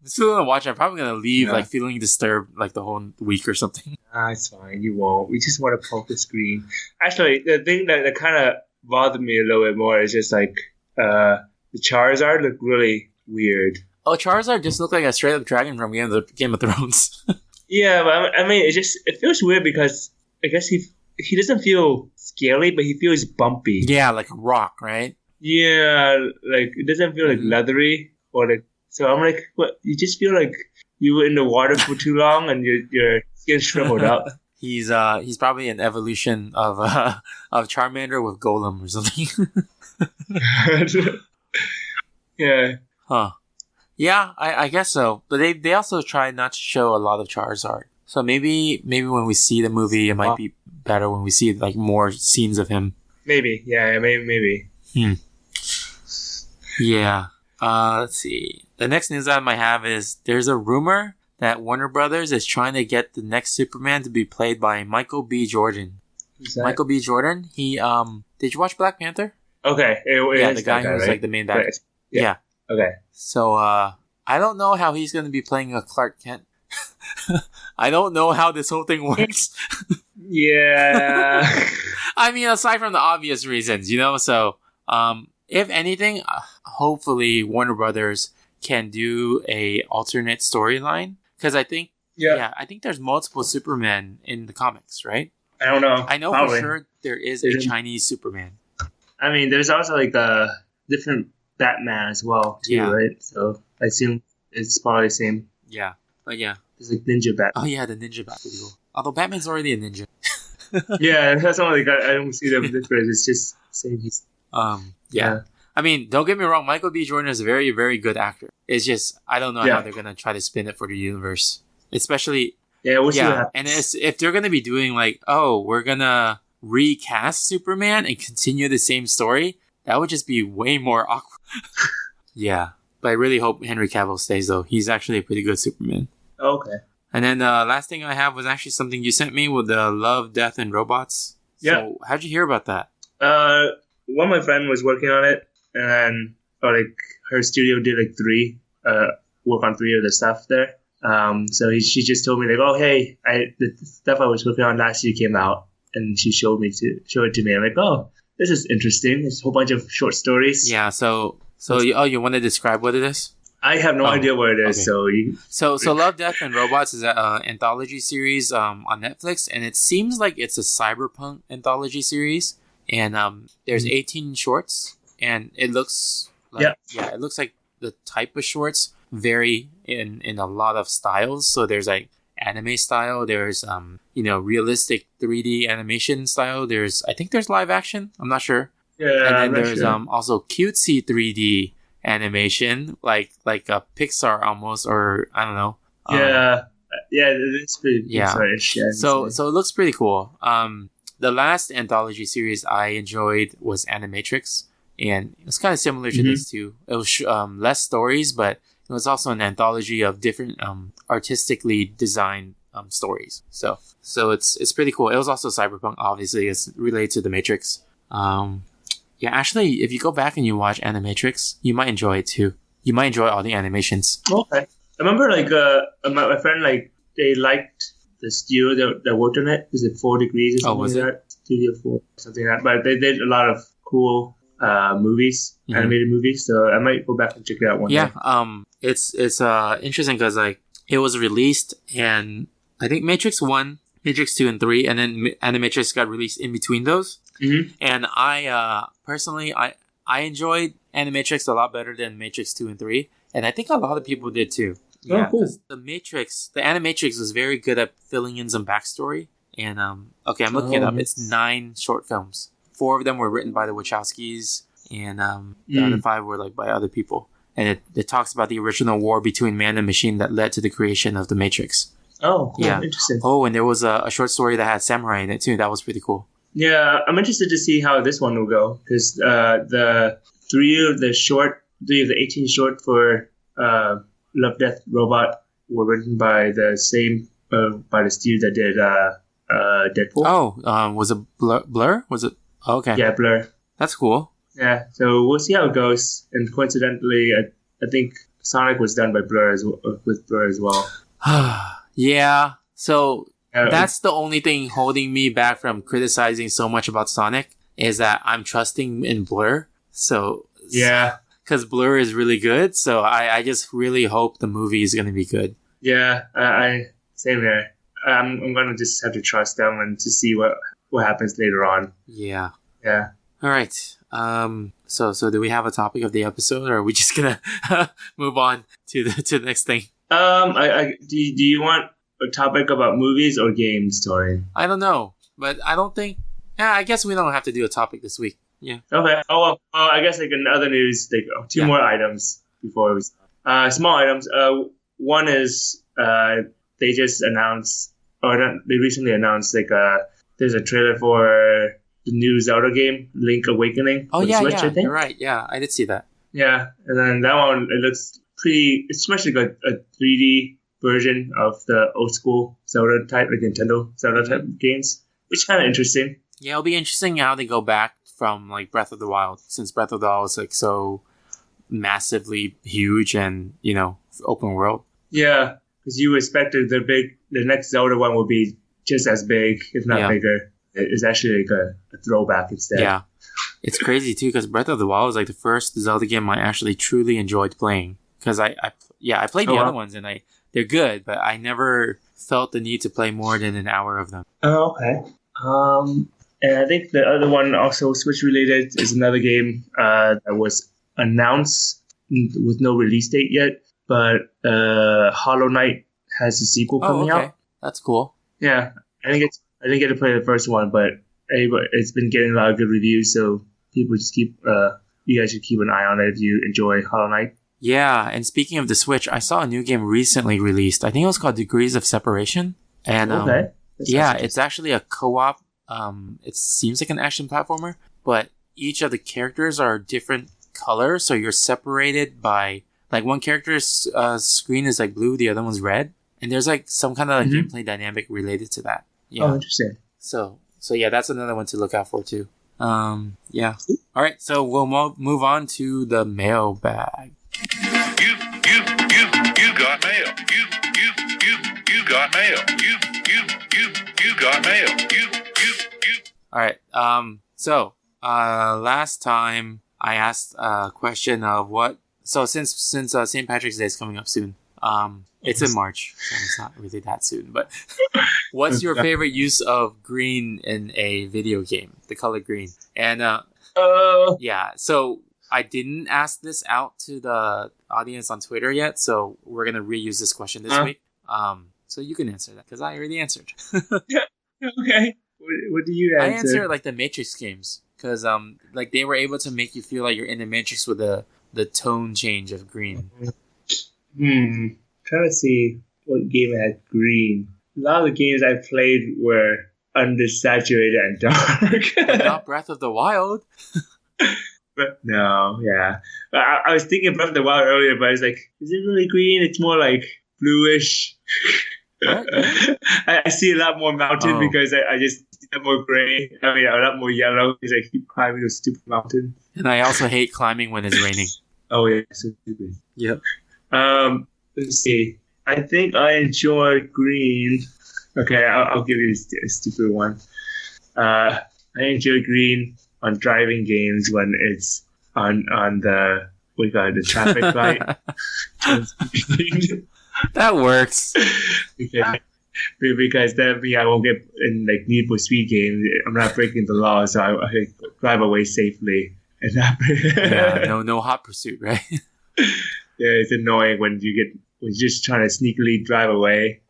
[SPEAKER 2] Still gonna watch it. I'm probably gonna leave like feeling disturbed like the whole week or something.
[SPEAKER 3] It's fine. You won't. We just want to poke the screen. Actually, the thing that kind of bothered me a little bit more is just like the Charizard looked really weird.
[SPEAKER 2] Oh, Charizard just looked like a straight up dragon from Game of Thrones.
[SPEAKER 3] Yeah, but I mean, it feels weird because I guess he doesn't feel scaly, but he feels bumpy.
[SPEAKER 2] Yeah, like a rock, right?
[SPEAKER 3] Yeah, like it doesn't feel like leathery or like. So I'm like, what? You just feel like you were in the water for too long and your skin shriveled up.
[SPEAKER 2] He's probably an evolution of Charmander with Golem or something.
[SPEAKER 3] Yeah.
[SPEAKER 2] Huh. Yeah, I guess so. But they also try not to show a lot of Charizard. So maybe when we see the movie, it might be better when we see like more scenes of him.
[SPEAKER 3] Maybe. Yeah, maybe.
[SPEAKER 2] Yeah. Let's see. The next news I might have is there's a rumor that Warner Brothers is trying to get the next Superman to be played by Michael B. Jordan.
[SPEAKER 3] Who's that?
[SPEAKER 2] Michael B. Jordan. He did you watch Black Panther?
[SPEAKER 3] Okay.
[SPEAKER 2] Yeah,
[SPEAKER 3] is
[SPEAKER 2] the guy
[SPEAKER 3] that
[SPEAKER 2] who was
[SPEAKER 3] right?
[SPEAKER 2] like the main bad.
[SPEAKER 3] Right.
[SPEAKER 2] Yeah.
[SPEAKER 3] Okay.
[SPEAKER 2] So I don't know how he's gonna be playing a Clark Kent. I don't know how this whole thing works.
[SPEAKER 3] Yeah.
[SPEAKER 2] I mean, aside from the obvious reasons, you know. So if anything, hopefully Warner Brothers can do a alternate storyline because I think I think there's multiple Superman in the comics, right?
[SPEAKER 3] I don't know.
[SPEAKER 2] I know
[SPEAKER 3] Probably.
[SPEAKER 2] for sure there is a Chinese Superman.
[SPEAKER 3] I mean, there's also like a different Batman as well, too,
[SPEAKER 2] Yeah.
[SPEAKER 3] right? So I assume it's probably the same.
[SPEAKER 2] Yeah, but yeah.
[SPEAKER 3] There's like Ninja Bat.
[SPEAKER 2] Oh yeah, the ninja Bat would be cool. Although Batman's already a ninja.
[SPEAKER 3] Yeah, that's not like I don't see the difference. It's just same. He's
[SPEAKER 2] Yeah. I mean, don't get me wrong. Michael B. Jordan is a very, very good actor. It's just I don't know how they're gonna try to spin it for the universe, especially.
[SPEAKER 3] Yeah, we'll see what happens.
[SPEAKER 2] And if they're gonna be doing like, oh, we're gonna recast Superman and continue the same story, that would just be way more awkward. Yeah, but I really hope Henry Cavill stays though. He's actually a pretty good Superman.
[SPEAKER 3] Okay.
[SPEAKER 2] And then the last thing I have was actually something you sent me with the Love, Death, and Robots.
[SPEAKER 3] Yeah.
[SPEAKER 2] So how'd you hear about that?
[SPEAKER 3] One of my friend was working on it, and like her studio did like work on 3 of the stuff there. So she just told me like, oh hey, the stuff I was working on last year came out, and she showed it to me. I'm like, oh, this is interesting. It's a whole bunch of short stories.
[SPEAKER 2] Yeah. So you want to describe what it is?
[SPEAKER 3] I have no idea what it is.
[SPEAKER 2] Okay.
[SPEAKER 3] So
[SPEAKER 2] So Love, Death, and Robots is an anthology series on Netflix, and it seems like it's a cyberpunk anthology series. And there's 18 shorts, and it looks like it looks like the type of shorts vary in a lot of styles. So there's like anime style, there's realistic 3D animation style. I think there's live action. I'm not sure.
[SPEAKER 3] Yeah,
[SPEAKER 2] and then
[SPEAKER 3] I'm not
[SPEAKER 2] there's
[SPEAKER 3] sure.
[SPEAKER 2] Also cutesy 3D animation, like a Pixar almost, or I don't know.
[SPEAKER 3] Yeah, it's pretty.
[SPEAKER 2] Yeah.
[SPEAKER 3] Pixar-ish, yeah.
[SPEAKER 2] So it looks pretty cool. The last anthology series I enjoyed was Animatrix, and it was kind of similar to this too. It was less stories, but it was also an anthology of different artistically designed stories. So it's pretty cool. It was also cyberpunk, obviously. It's related to the Matrix. Yeah, actually, if you go back and you watch Animatrix, you might enjoy it too. You might enjoy all the animations.
[SPEAKER 3] Okay. I remember like my friend like they liked the studio that worked on it. Is it 4 Degrees or something
[SPEAKER 2] was
[SPEAKER 3] like that? Studio 4, something like that. But they did a lot of cool movies, animated movies. So I might go back and check it out one day.
[SPEAKER 2] Yeah. It's interesting because like it was released, and I think Matrix 1, Matrix 2, and 3, and then Animatrix got released in between those.
[SPEAKER 3] Mm-hmm.
[SPEAKER 2] And I personally I enjoyed Animatrix a lot better than Matrix 2 and 3, and I think a lot of people did too. Yeah,
[SPEAKER 3] cool.
[SPEAKER 2] 'cause the Animatrix was very good at filling in some backstory. And okay, I'm looking it up. It's 9 short films. 4 of them were written by the Wachowskis, and the other 5 were like by other people. And it talks about the original war between man and machine that led to the creation of the Matrix.
[SPEAKER 3] Oh, cool.
[SPEAKER 2] Yeah.
[SPEAKER 3] Interesting.
[SPEAKER 2] Oh, and there was a short story that had samurai in it too. That was pretty cool.
[SPEAKER 3] Yeah, I'm interested to see how this one will go because the 3 of the 18 short for Love, Death, Robot were written by the same by the studio that did Deadpool.
[SPEAKER 2] Oh, was it Blur? Was it? Oh, okay.
[SPEAKER 3] Yeah, Blur.
[SPEAKER 2] That's cool.
[SPEAKER 3] Yeah, so we'll see how it goes. And coincidentally, I think Sonic was done by Blur with Blur as well.
[SPEAKER 2] Yeah. So that's the only thing holding me back from criticizing so much about Sonic is that I'm trusting in Blur. So
[SPEAKER 3] yeah,
[SPEAKER 2] because Blur is really good. So I just really hope the movie is going to be good.
[SPEAKER 3] Yeah, I same here. I'm gonna just have to trust them and to see what happens later on.
[SPEAKER 2] Yeah.
[SPEAKER 3] Yeah.
[SPEAKER 2] All right. So do we have a topic of the episode, or are we just gonna move on to the next thing?
[SPEAKER 3] Do you want a topic about movies or games, Tori?
[SPEAKER 2] I don't know, but I don't think. Yeah, I guess we don't have to do a topic this week. Yeah.
[SPEAKER 3] Okay. Oh well. I guess like in other news, like 2 more items before we start. Small items. One is they just announced, or not, they recently announced like there's a trailer for the new Zelda game, Link Awakening.
[SPEAKER 2] Oh
[SPEAKER 3] for the
[SPEAKER 2] yeah,
[SPEAKER 3] Switch,
[SPEAKER 2] yeah,
[SPEAKER 3] I think.
[SPEAKER 2] you're right. Yeah, I did see that.
[SPEAKER 3] Yeah, and then that one, it looks pretty. It's much like a 3D version of the old school Zelda type, like Nintendo Zelda type games, which is kind of interesting.
[SPEAKER 2] Yeah, it'll be interesting how they go back from like Breath of the Wild, since Breath of the Wild is like so massively huge and open world.
[SPEAKER 3] Yeah, because you expected the next Zelda one will be just as big, if not bigger. It's actually like a throwback instead.
[SPEAKER 2] Yeah, it's crazy too because Breath of the Wild is like the first Zelda game I actually truly enjoyed playing. Because I played the other ones and they're good, but I never felt the need to play more than an hour of them.
[SPEAKER 3] Oh, okay. And I think the other one also Switch related is another game that was announced with no release date yet, but Hollow Knight has a sequel coming out.
[SPEAKER 2] That's cool.
[SPEAKER 3] Yeah, I didn't get to play the first one, but it's been getting a lot of good reviews, so people just you guys should keep an eye on it if you enjoy Hollow Knight.
[SPEAKER 2] Yeah, and speaking of the Switch, I saw a new game recently released. I think it was called Degrees of Separation. And it's actually a co-op. It seems like an action platformer, but each of the characters are different colors, so you're separated by like one character's screen is like blue, the other one's red, and there's like some kind of like gameplay dynamic related to that. Yeah.
[SPEAKER 3] Oh, interesting.
[SPEAKER 2] So yeah, that's another one to look out for too. Yeah. All right, so we'll move on to the mailbag.
[SPEAKER 6] You got mail. You got mail. You got mail. You.
[SPEAKER 2] All right. So last time I asked a question of what. So since St. Patrick's Day is coming up soon, it's in March, so it's not really that soon. But what's your favorite use of green in a video game? The color green. And yeah. So I didn't ask this out to the audience on Twitter yet, so we're gonna reuse this question this week. So you can answer that because I already answered.
[SPEAKER 3] Okay. What do you answer?
[SPEAKER 2] I answer like the Matrix games because like they were able to make you feel like you're in the Matrix with the tone change of green.
[SPEAKER 3] Trying to see what game had green. A lot of the games I played were undersaturated and dark.
[SPEAKER 2] But not Breath of the Wild.
[SPEAKER 3] But no, yeah. I was thinking Breath of the Wild earlier, but it's like, is it really green? It's more like bluish. I see a lot more mountain because I just see a lot more gray. I mean, a lot more yellow because I keep climbing those stupid mountains.
[SPEAKER 2] And I also hate climbing when it's raining.
[SPEAKER 3] Oh yeah, so stupid.
[SPEAKER 2] Yep.
[SPEAKER 3] Let's see. I think I enjoy green. Okay, I'll give you a stupid one. I enjoy green on driving games when it's on the the traffic light.
[SPEAKER 2] That works.
[SPEAKER 3] Because that means I won't get in like Need for Speed games. I'm not breaking the law, so I drive away safely. And
[SPEAKER 2] no hot pursuit, right?
[SPEAKER 3] Yeah, it's annoying when you're just trying to sneakily drive away,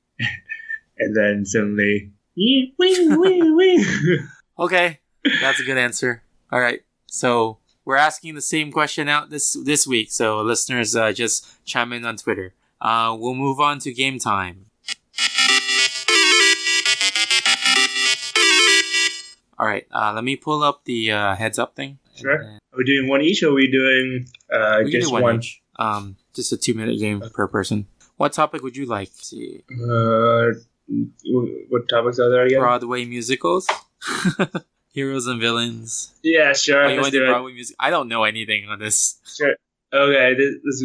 [SPEAKER 3] and then suddenly, wee.
[SPEAKER 2] Okay, that's a good answer. All right, so we're asking the same question out this week. So listeners, just chime in on Twitter. We'll move on to game time. All right, let me pull up the heads up thing.
[SPEAKER 3] Sure. Are we doing one each, or are we doing
[SPEAKER 2] we
[SPEAKER 3] just
[SPEAKER 2] can do
[SPEAKER 3] one?
[SPEAKER 2] Each. Just a 2-minute game per person. What topic would you like? Let's see.
[SPEAKER 3] What topics are there again?
[SPEAKER 2] Broadway musicals, heroes and villains.
[SPEAKER 3] Yeah, sure.
[SPEAKER 2] Oh, you want to do Broadway music? I don't know anything on this.
[SPEAKER 3] Sure. Okay, this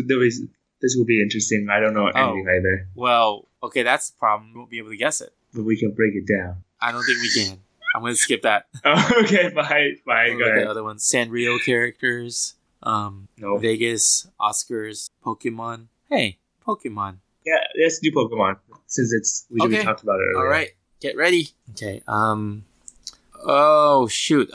[SPEAKER 3] will be interesting. I don't know anything either.
[SPEAKER 2] Well, okay, that's the problem. We won't be able to guess it.
[SPEAKER 3] But we can break it down.
[SPEAKER 2] I don't think we can. I'm going to skip that.
[SPEAKER 3] Oh, okay, fine. Go ahead.
[SPEAKER 2] The other ones. Sanrio characters.
[SPEAKER 3] No.
[SPEAKER 2] Vegas, Oscars, Pokemon. Hey, Pokemon.
[SPEAKER 3] Yeah, let's do Pokemon since we talked about it earlier.
[SPEAKER 2] All right, get ready. Okay. Oh shoot.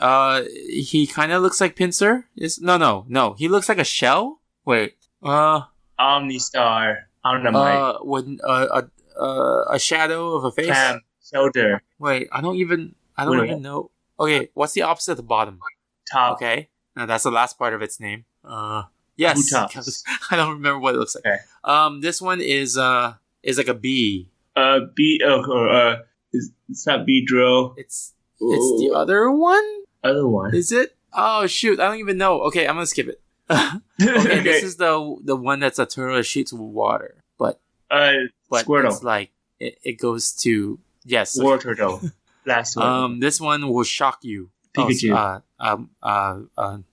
[SPEAKER 2] He kind of looks like Pinsir. No. He looks like a shell. Wait.
[SPEAKER 3] Omnistar. Omnamite.
[SPEAKER 2] With a shadow of a face.
[SPEAKER 3] Clam. Shoulder.
[SPEAKER 2] Wait. I don't even know. Okay. What's the opposite of the bottom?
[SPEAKER 3] Top.
[SPEAKER 2] Okay. Now that's the last part of its name. Yes. I don't remember what it looks like.
[SPEAKER 3] Okay.
[SPEAKER 2] This one is like a bee.
[SPEAKER 3] Bee. It's not Beedrill.
[SPEAKER 2] It's the other one.
[SPEAKER 3] other one.
[SPEAKER 2] Is it? Oh shoot! I don't even know. Okay, I'm gonna skip it. Okay, this is the one that's a turtle that shoots water, but
[SPEAKER 3] Squirtle.
[SPEAKER 2] it's like it goes to yes.
[SPEAKER 3] War Turtle. Last one.
[SPEAKER 2] This one will shock you.
[SPEAKER 3] Pikachu.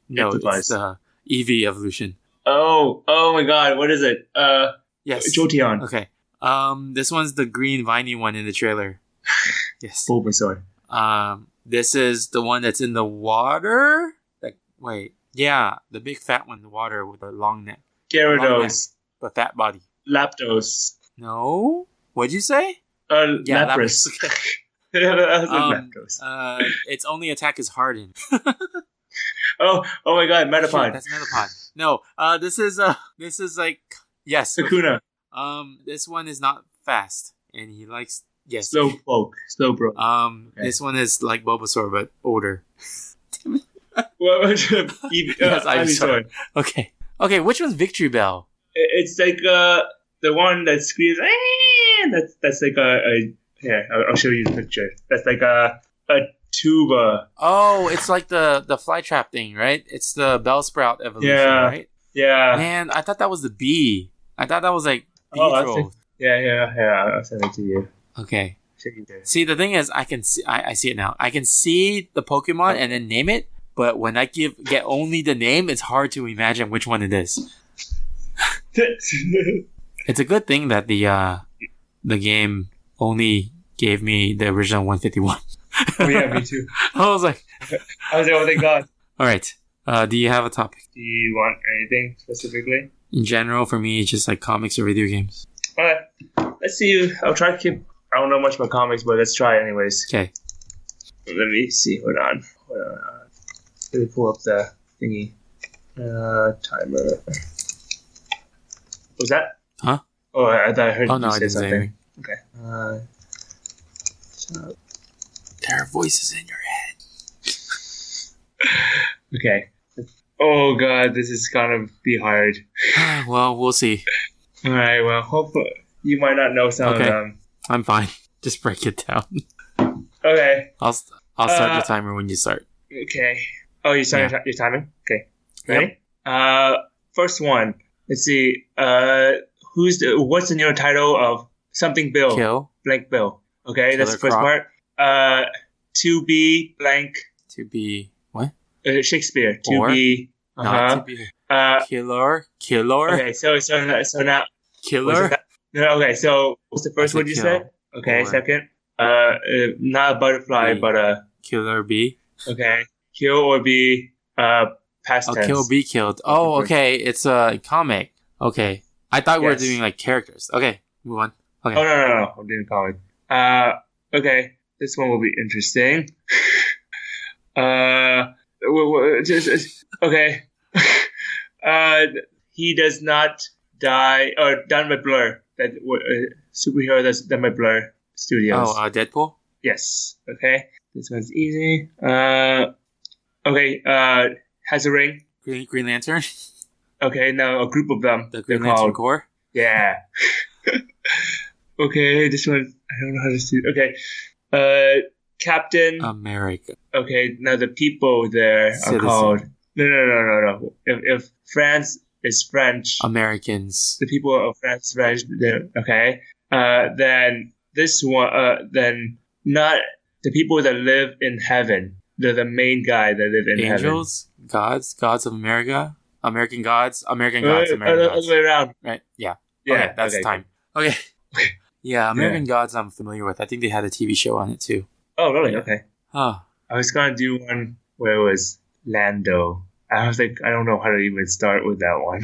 [SPEAKER 2] No, it's the Eevee evolution.
[SPEAKER 3] Oh my god, what is it?
[SPEAKER 2] Yes.
[SPEAKER 3] Jolteon.
[SPEAKER 2] Okay. This one's the green viney one in the trailer. Yes.
[SPEAKER 3] Bulbasaur.
[SPEAKER 2] This is the one that's in the water. Yeah, the big fat one in the water with a long neck.
[SPEAKER 3] Gyarados.
[SPEAKER 2] But fat body.
[SPEAKER 3] Lapdos.
[SPEAKER 2] No? What'd you say?
[SPEAKER 3] Yeah, Lapras.
[SPEAKER 2] Okay.
[SPEAKER 3] Lapdos.
[SPEAKER 2] Its only attack is hardened.
[SPEAKER 3] Oh my god, Metapod.
[SPEAKER 2] Shit, that's Metapod. No, this is like yes.
[SPEAKER 3] Kakuna.
[SPEAKER 2] This one is not fast, and he likes
[SPEAKER 3] Slowpoke. Slowbro. Okay.
[SPEAKER 2] This one is like Bulbasaur but older.
[SPEAKER 3] Yes,
[SPEAKER 2] Ivysaur. Okay, which one's Victory Bell?
[SPEAKER 3] It's like the one that screams. That's like a here. I'll show you the picture. That's like a tuba.
[SPEAKER 2] Oh, it's like the flytrap thing, right? It's the Bellsprout evolution, right?
[SPEAKER 3] Yeah.
[SPEAKER 2] Man, I thought that was the bee. I thought that was like bee troll.
[SPEAKER 3] Yeah. I'll send it to you.
[SPEAKER 2] Okay. See, the thing is, I see it now. I can see the Pokemon and then name it, but when I get only the name, it's hard to imagine which one it is. It's a good thing that the game only gave me the original 151.
[SPEAKER 3] Oh yeah, me too.
[SPEAKER 2] I was like,
[SPEAKER 3] oh thank God.
[SPEAKER 2] All right. Do you have a topic?
[SPEAKER 3] Do you want anything specifically?
[SPEAKER 2] In general, for me, it's just like comics or video games.
[SPEAKER 3] Alright. Let's see. I'll try to keep. I don't know much about comics, but let's try anyways.
[SPEAKER 2] Okay.
[SPEAKER 3] Let me see. Hold on. Let me pull up the thingy. Timer. Was that?
[SPEAKER 2] Huh?
[SPEAKER 3] Oh, I thought I heard
[SPEAKER 2] you
[SPEAKER 3] say
[SPEAKER 2] I didn't
[SPEAKER 3] something.
[SPEAKER 2] Say anything.
[SPEAKER 3] Okay.
[SPEAKER 2] There are voices in your head.
[SPEAKER 3] Okay. Oh god, this is gonna be hard.
[SPEAKER 2] Well, we'll see.
[SPEAKER 3] Alright, well, hopefully you might not know some of them.
[SPEAKER 2] I'm fine. Just break it down.
[SPEAKER 3] Okay.
[SPEAKER 2] I'll start the timer when you start.
[SPEAKER 3] Okay. Oh, you started your timing? Okay. Ready? Yep. First one. Let's see. What's the new title of something Bill?
[SPEAKER 2] Kill.
[SPEAKER 3] Blank Bill. Okay,
[SPEAKER 2] Killer
[SPEAKER 3] that's the first
[SPEAKER 2] Croc.
[SPEAKER 3] part. To be blank.
[SPEAKER 2] To be what?
[SPEAKER 3] Shakespeare.
[SPEAKER 2] Or,
[SPEAKER 3] to be.
[SPEAKER 2] Not to be. Killer.
[SPEAKER 3] Okay, so now.
[SPEAKER 2] Killer.
[SPEAKER 3] No, okay, so what's the first word you
[SPEAKER 2] kill.
[SPEAKER 3] said? Okay,
[SPEAKER 2] Or.
[SPEAKER 3] second. Not a butterfly,
[SPEAKER 2] Bee.
[SPEAKER 3] but a.
[SPEAKER 2] Killer bee.
[SPEAKER 3] Okay. Kill or be past
[SPEAKER 2] Oh,
[SPEAKER 3] tense.
[SPEAKER 2] kill, be killed. Oh, okay. It's a comic. Okay. I thought we were doing like characters. Okay, move on. Okay.
[SPEAKER 3] Oh, no. I'm doing comic. Okay. This one will be interesting. Okay. He does not die, or done by Blur. That superhero that's done by Blur Studios.
[SPEAKER 2] Oh, Deadpool?
[SPEAKER 3] Yes. Okay. This one's easy. Okay. Has a ring.
[SPEAKER 2] Green Lantern?
[SPEAKER 3] Okay. Now a group of them.
[SPEAKER 2] The Green
[SPEAKER 3] They're
[SPEAKER 2] Lantern
[SPEAKER 3] called.
[SPEAKER 2] Corps?
[SPEAKER 3] Yeah. Okay. This one I don't know how to do. Okay. Captain.
[SPEAKER 2] America.
[SPEAKER 3] Okay. Now the people there
[SPEAKER 2] Citizen.
[SPEAKER 3] are called. No. If France is French.
[SPEAKER 2] Americans.
[SPEAKER 3] The people of France is French. Okay. Then this one. Then not the people that live in heaven. They're the main guy that live in
[SPEAKER 2] Angels?
[SPEAKER 3] heaven.
[SPEAKER 2] Gods of America? American gods? American
[SPEAKER 3] All
[SPEAKER 2] gods.
[SPEAKER 3] the way around.
[SPEAKER 2] Right? Yeah.
[SPEAKER 3] Yeah.
[SPEAKER 2] Okay, that's time. Okay. Yeah, American Gods I'm familiar with. I think they had a TV show on it too.
[SPEAKER 3] Oh, really? Okay.
[SPEAKER 2] Oh.
[SPEAKER 3] I was gonna do one where it was Lando. I was like, I don't know how to even start with that one.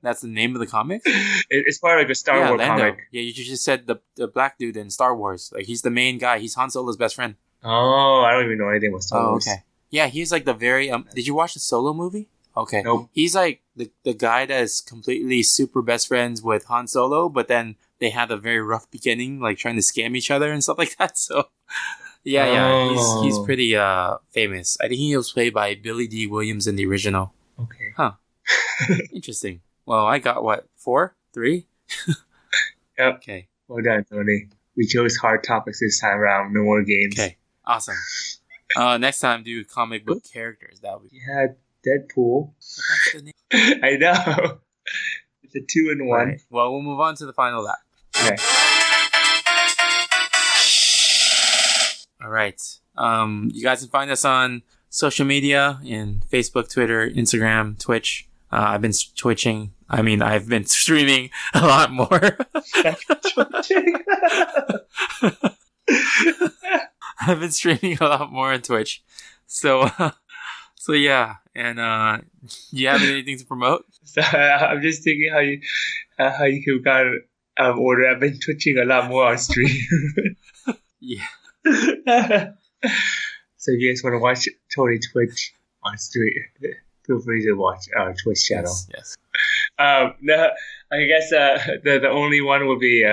[SPEAKER 2] That's the name of the comic?
[SPEAKER 3] It's part of like a Star Wars
[SPEAKER 2] Lando.
[SPEAKER 3] comic.
[SPEAKER 2] Yeah, you just said the black dude in Star Wars. Like he's the main guy. He's Han Solo's best friend.
[SPEAKER 3] Oh, I don't even know anything about Star Wars.
[SPEAKER 2] Okay. Yeah, he's like the very. Did you watch the Solo movie? Okay.
[SPEAKER 3] Nope.
[SPEAKER 2] He's like the guy that is completely super best friends with Han Solo, but then they had a very rough beginning, like trying to scam each other and stuff like that. So, he's pretty famous. I think he was played by Billy D. Williams in the original.
[SPEAKER 3] Okay.
[SPEAKER 2] Huh. Interesting. Well, I got what 4, 3.
[SPEAKER 3] Yep.
[SPEAKER 2] Okay.
[SPEAKER 3] Well done, Tony. We chose hard topics this time around. No more games.
[SPEAKER 2] Okay. Awesome. Next time, do comic book characters. That would be.
[SPEAKER 3] You had Deadpool.
[SPEAKER 2] That's the name.
[SPEAKER 3] I know. It's a 2-in-1.
[SPEAKER 2] Right. Well, we'll move on to the final lap.
[SPEAKER 3] Okay.
[SPEAKER 2] All right. You guys can find us on social media in Facebook, Twitter, Instagram, Twitch. I've been twitching. I mean, I've been streaming a lot more. I've been streaming a lot more on Twitch. So yeah. And you have anything to promote?
[SPEAKER 3] So, I'm just thinking how you could got out of order. I've been twitching a lot more on stream.
[SPEAKER 2] Yeah.
[SPEAKER 3] So if you guys want to watch Tony Twitch on stream, feel free to watch our Twitch channel.
[SPEAKER 2] Yes.
[SPEAKER 3] No, I guess the only one will be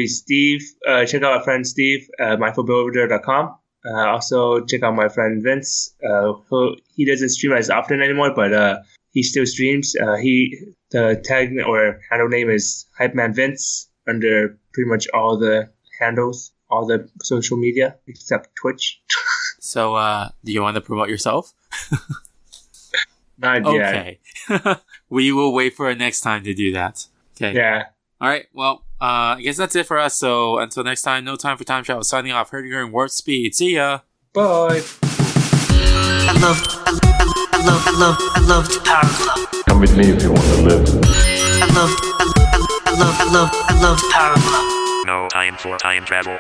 [SPEAKER 3] Steve. Check out our friend Steve, mindfulbuilder.com. Also check out my friend Vince. He doesn't stream as often anymore, but he still streams. The tag or handle name is Hype Man Vince under pretty much all the handles, all the social media except Twitch.
[SPEAKER 2] So, do you want to promote yourself?
[SPEAKER 3] Not yet.
[SPEAKER 2] Okay. We will wait for next time to do that. Okay.
[SPEAKER 3] Yeah.
[SPEAKER 2] All right. Well, I guess that's it for us. So until next time, no time for time travel. Signing off. Heard you're in warp speed. See ya.
[SPEAKER 3] Bye.
[SPEAKER 4] I loved Power Glove.
[SPEAKER 5] Come with me if you want to live.
[SPEAKER 4] I loved Power Glove.
[SPEAKER 7] No time for time travel.